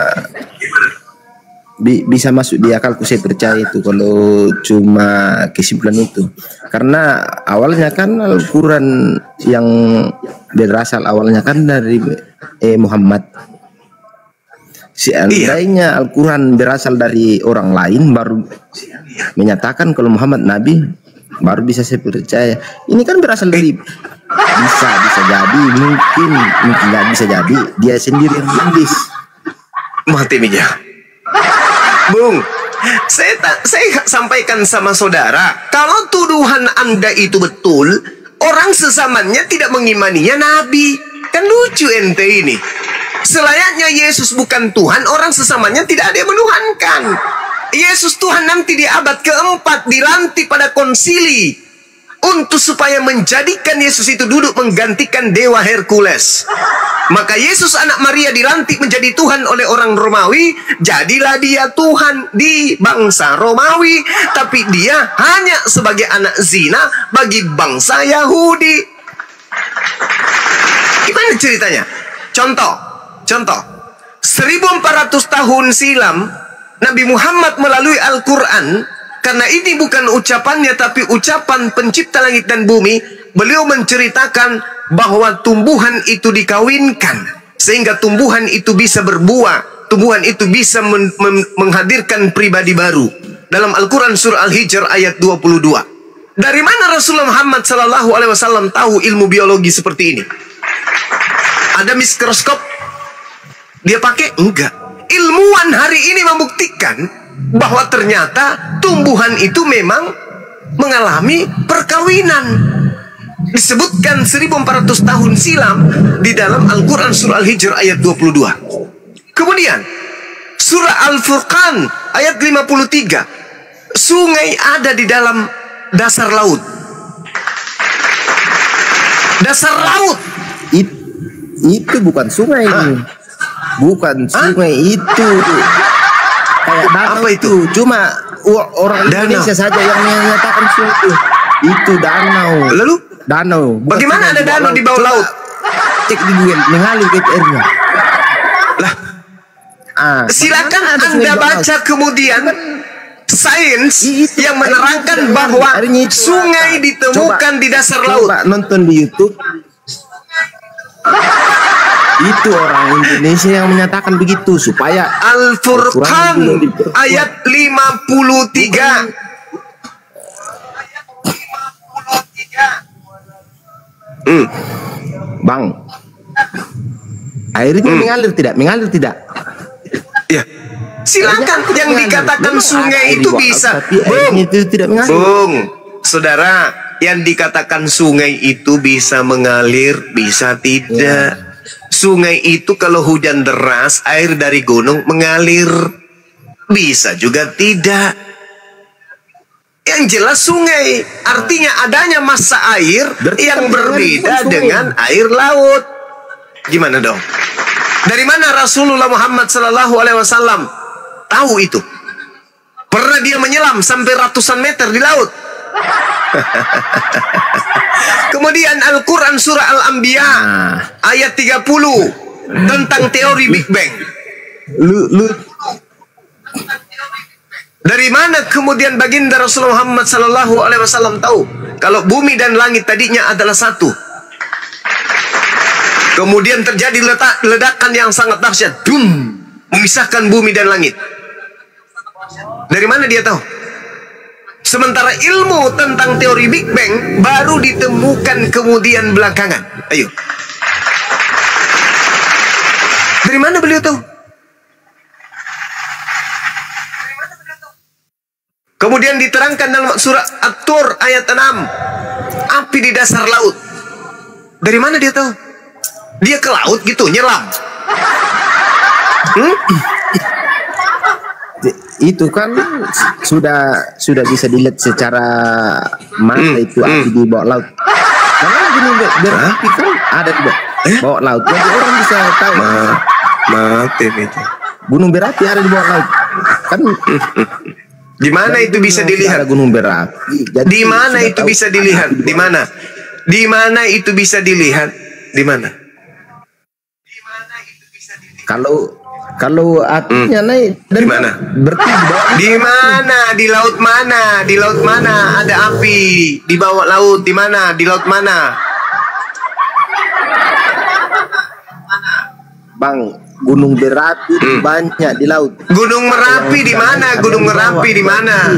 masuk di akalku, saya percaya itu kalau cuma kesimpulan itu. Karena awalnya kan Al-Quran yang berasal awalnya kan dari Muhammad. Seandainya Al-Quran berasal dari orang lain, baru menyatakan kalau Muhammad Nabi, baru bisa saya percaya. Ini kan berasal dari bisa jadi, mungkin nggak bisa jadi dia sendiri yang menulis. Mati meja. Bung, saya sampaikan sama saudara, kalau tuduhan Anda itu betul, orang sesamanya tidak mengimaninya Nabi. Kan lucu ente ini. Selayaknya Yesus bukan Tuhan, orang sesamanya tidak ada yang menuhankan. Yesus Tuhan nanti di abad keempat dilantik pada konsili untuk supaya menjadikan Yesus itu duduk menggantikan dewa Hercules. Maka Yesus anak Maria dilantik menjadi Tuhan oleh orang Romawi. Jadilah dia Tuhan di bangsa Romawi, tapi dia hanya sebagai anak zina bagi bangsa Yahudi. Gimana ceritanya? Contoh 1400 tahun silam Nabi Muhammad melalui Al-Quran, karena ini bukan ucapannya tapi ucapan pencipta langit dan bumi, beliau menceritakan bahwa tumbuhan itu dikawinkan sehingga tumbuhan itu bisa berbuah, tumbuhan itu bisa menghadirkan pribadi baru. Dalam Al-Quran surah Al-Hijr ayat 22. Dari mana Rasulullah Muhammad SAW tahu ilmu biologi seperti ini? Ada mikroskop, dia pakai? Enggak. Ilmuwan hari ini membuktikan bahwa ternyata tumbuhan itu memang mengalami perkawinan. Disebutkan 1400 tahun silam di dalam Al-Quran surah Al-Hijr ayat 22. Kemudian surah Al-Furqan ayat 53. Sungai ada di dalam dasar laut. Dasar laut. Itu bukan sungai. Bukan sungai itu. Kayak danau. Apa itu? Cuma orang Indonesia saja yang menyatakan sungai itu. Itu danau. Lalu? Danau. Bagaimana ada danau di bawah laut? Cek di Google, mengalir ke airnya. Lah, silakan Anda baca kemudian sains yang menerangkan bahwa sungai ditemukan di dasar laut. Coba nonton di YouTube. Itu orang Indonesia yang menyatakan begitu supaya Al-Furqan ayat 53. Bang, airnya mengalir tidak? Mengalir tidak? Ya, silakan yang dikatakan sungai itu bisa. Itu tidak mengalir. Bung, saudara, yang dikatakan sungai itu bisa mengalir, bisa tidak. Sungai itu kalau hujan deras, air dari gunung mengalir, bisa juga tidak. Yang jelas sungai artinya adanya massa air yang berbeda dengan air laut. Gimana dong? Dari mana Rasulullah Muhammad SAW tahu itu? Pernah dia menyelam sampai ratusan meter di laut. Kemudian Al-Quran surah Al-Anbiya ayat 30 tentang teori Big Bang. Dari mana kemudian baginda Rasulullah Muhammad SAW tahu kalau bumi dan langit tadinya adalah satu? Kemudian terjadi ledakan yang sangat dahsyat, boom, memisahkan bumi dan langit. Dari mana dia tahu? Sementara ilmu tentang teori Big Bang baru ditemukan kemudian belakangan. Ayo. Dari mana beliau tahu? Kemudian diterangkan dalam surah At-Tur ayat 6. Api di dasar laut. Dari mana dia tahu? Dia ke laut gitu, nyelam. Itu kan sudah bisa dilihat secara mata itu api di bawah laut. Karena gunung berapi kan ada di bawah laut. Jadi orang bisa tahu. Mati itu. Gunung berapi ada di bawah laut. Kan di mana itu bisa dilihat? Gunung berapi. Di mana itu bisa dilihat? Di mana? Di mana itu bisa dilihat? Di mana? Kalau apinya naik dari mana? Di mana? Di laut mana? Di laut mana ada api? Di bawah laut di mana? Di laut mana? Bang, gunung berapi banyak di laut. Gunung Merapi di mana? Gunung Merapi di mana?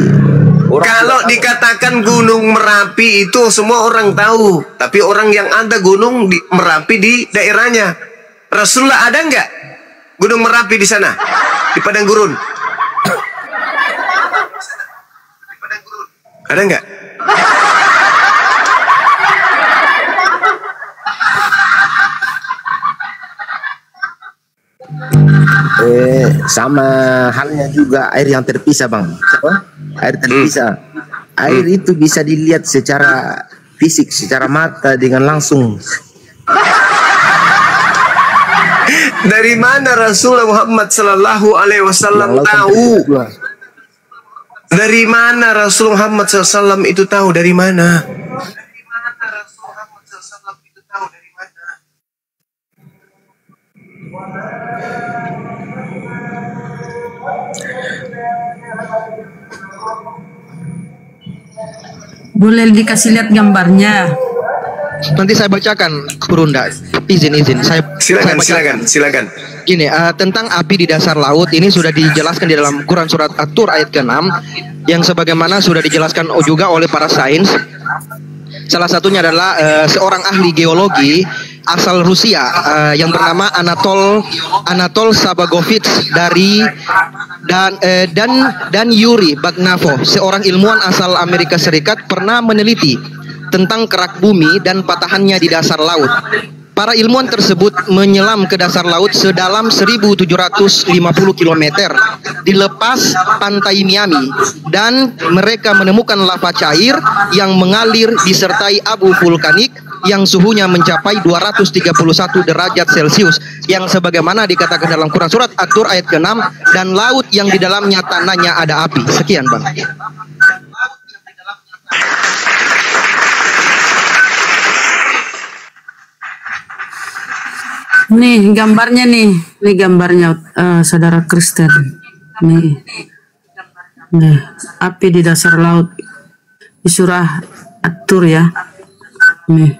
Kalau dikatakan Gunung Merapi itu semua orang tahu, tapi orang yang ada Gunung Merapi di daerahnya. Rasulullah ada nggak Gunung Merapi di sana? Di Padang Gurun? Ada nggak? Sama halnya juga air yang terpisah, Bang. Air terpisah. Air itu bisa dilihat secara fisik, secara mata dengan langsung. Dari mana Rasulullah Muhammad SAW tahu? Dari mana Rasulullah Muhammad SAW itu tahu? Dari mana? Boleh dikasih lihat gambarnya? Nanti saya bacakan, Kurunda. Izin. Silakan. Gini, tentang api di dasar laut ini sudah dijelaskan di dalam Quran surat At-Tur ayat ke-6 yang sebagaimana sudah dijelaskan juga oleh para sains. Salah satunya adalah seorang ahli geologi asal Rusia yang bernama Anatol Sabagovich dan Yuri Bagnavo, seorang ilmuwan asal Amerika Serikat, pernah meneliti tentang kerak bumi dan patahannya di dasar laut. Para ilmuwan tersebut menyelam ke dasar laut sedalam 1.750 km di lepas pantai Miami, dan mereka menemukan lava cair yang mengalir disertai abu vulkanik yang suhunya mencapai 231 derajat Celcius, yang sebagaimana dikatakan dalam Quran surat At-Tur ayat ke-6, dan laut yang di dalamnya tanahnya ada api. Sekian, Bang. Nih gambarnya nih gambarnya saudara Kristen. Nih api di dasar laut di surah At-Tur ya. Nih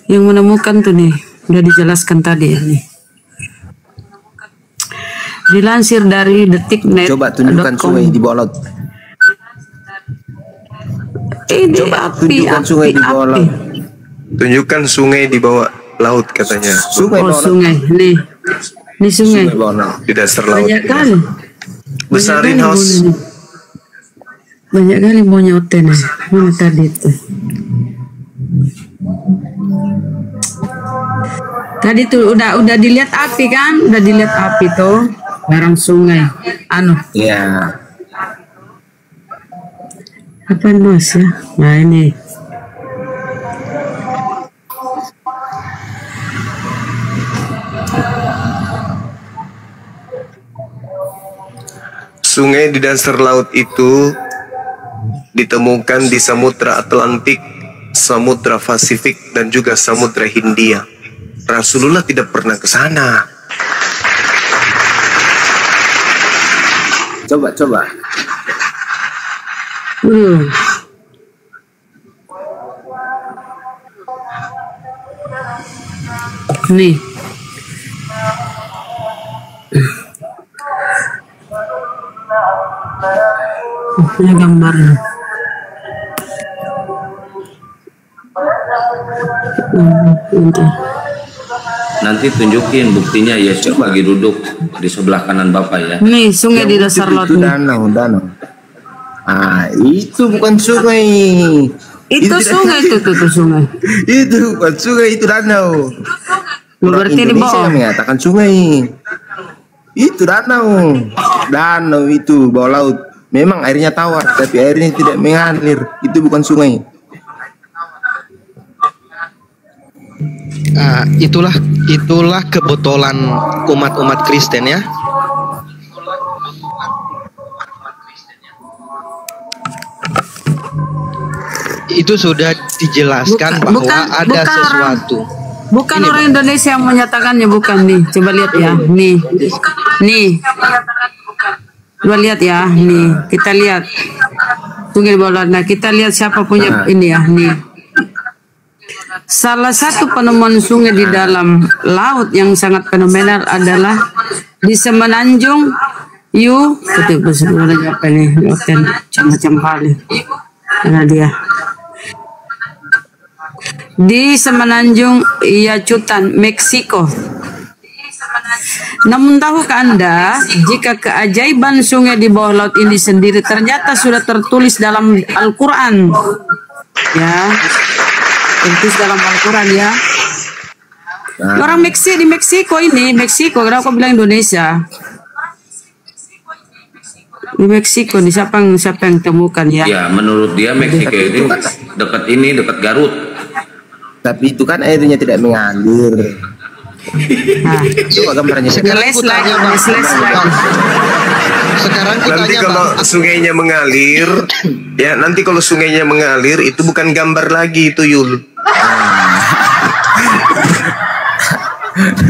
yang menemukan tuh nih udah dijelaskan tadi ya nih. Dilansir dari detiknet. Coba tunjukkan sungai di bawah laut. Ini Coba api, tunjukkan sungai di bawah laut. Tunjukkan sungai di bawah laut katanya. Sungai bawah laut. Sungai nih. Ini sungai. Sungai bawah laut. Di dasar laut. Banyak kali. Besarin house. Banyak kali mau nyoten nih. Mana tadi tuh? Tadi tuh udah dilihat api kan? Udah dilihat api tuh. Barang sungai. Iya. Apa Mas ya? Nah ini. Sungai di dasar laut itu ditemukan di Samudra Atlantik, Samudra Pasifik, dan juga Samudra Hindia. Rasulullah tidak pernah ke sana. Coba. Nih. Ini gambarnya. Nanti tunjukin buktinya Yesus lagi duduk di sebelah kanan Bapak ya. Nih sungai di dasar laut. Itu danau. Ah, itu bukan sungai. Itu sungai tuh sungai. Itu bukan sungai, itu danau. Berarti di bawah. Indonesia mengatakan sungai. Itu danau. Danau itu bawah laut. Memang airnya tawar, tapi airnya tidak mengalir. Itu bukan sungai. Itulah kebotolan umat Kristen ya. Itu sudah dijelaskan bahwa ada sesuatu. Bukan orang Indonesia yang menyatakannya, bukan nih. Coba lihat ya, nih. Coba lihat ya, nih. Kita lihat sungai bawah. Nah, kita lihat siapa punya ini ya, nih. Salah satu penemuan sungai di dalam laut yang sangat fenomenal adalah di Semenanjung apa nih? Macam-macam kali. Mana dia? Di Semenanjung Yucatan, Meksiko. Namun tahukah Anda jika keajaiban sungai di bawah laut ini sendiri ternyata sudah tertulis dalam Al-Quran? Ya, tertulis dalam Al-Quran ya. Orang di Meksiko ini, kenapa aku bilang Indonesia? Di Meksiko nih siapa yang temukan ya? Ya, menurut dia Meksiko itu dekat Garut. Tapi itu kan airnya tidak mengalir. Nah, coba gambarnya. Sekarang nanti kalau sungainya mengalir, ya nanti kalau sungainya mengalir itu bukan gambar lagi itu Yul.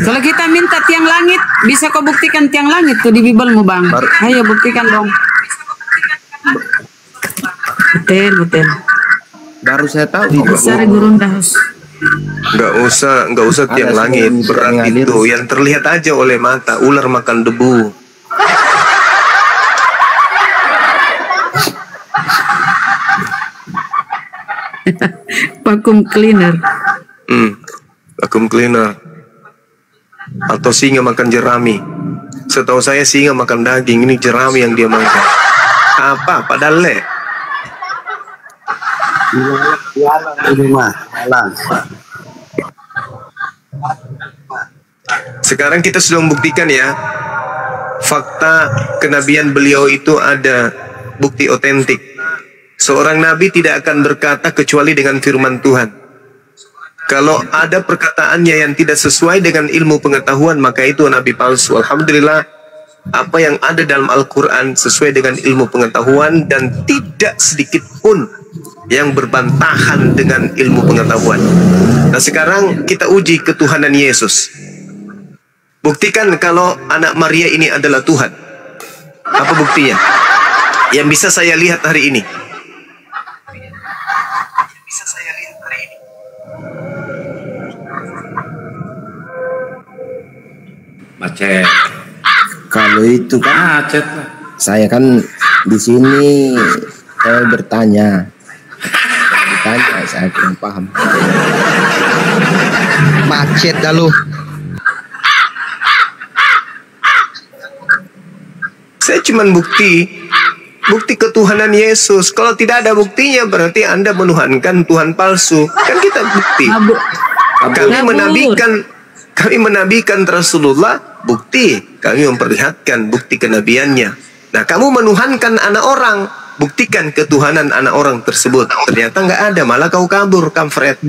Kalau kita minta tiang langit, bisa kau buktikan tiang langit tuh di Bibelmu Bang. Ayo buktikan dong. Betul. Baru saya tahu itu. Besar gurun dahus. Nggak usah tiang langit, berat itu yang terlihat aja oleh mata. Ular makan debu. Vacuum cleaner. vacuum cleaner. Atau singa makan jerami. Setahu saya singa makan daging, ini jerami yang dia makan. Apa? Padahal sekarang kita sudah membuktikan ya, fakta kenabian beliau itu ada bukti otentik. Seorang nabi tidak akan berkata kecuali dengan firman Tuhan. Kalau ada perkataannya yang tidak sesuai dengan ilmu pengetahuan, maka itu nabi palsu. Alhamdulillah, apa yang ada dalam Al-Quran sesuai dengan ilmu pengetahuan dan tidak sedikit pun yang berbantahan dengan ilmu pengetahuan. Nah, sekarang kita uji ketuhanan Yesus. Buktikan kalau anak Maria ini adalah Tuhan. Apa buktinya? Yang bisa saya lihat hari ini. Macet. Kalau itu kan Macet. saya kan di sini saya bertanya. Saya kurang paham. Macet dah lu. Saya cuma bukti ketuhanan Yesus. Kalau tidak ada buktinya berarti Anda menuhankan Tuhan palsu. Kan kita bukti. Kami menabikan Rasulullah, bukti. Kami memperlihatkan bukti kenabiannya. Nah, kamu menuhankan anak orang, buktikan ketuhanan anak orang tersebut. Ternyata nggak ada, malah kau kabur, kampret.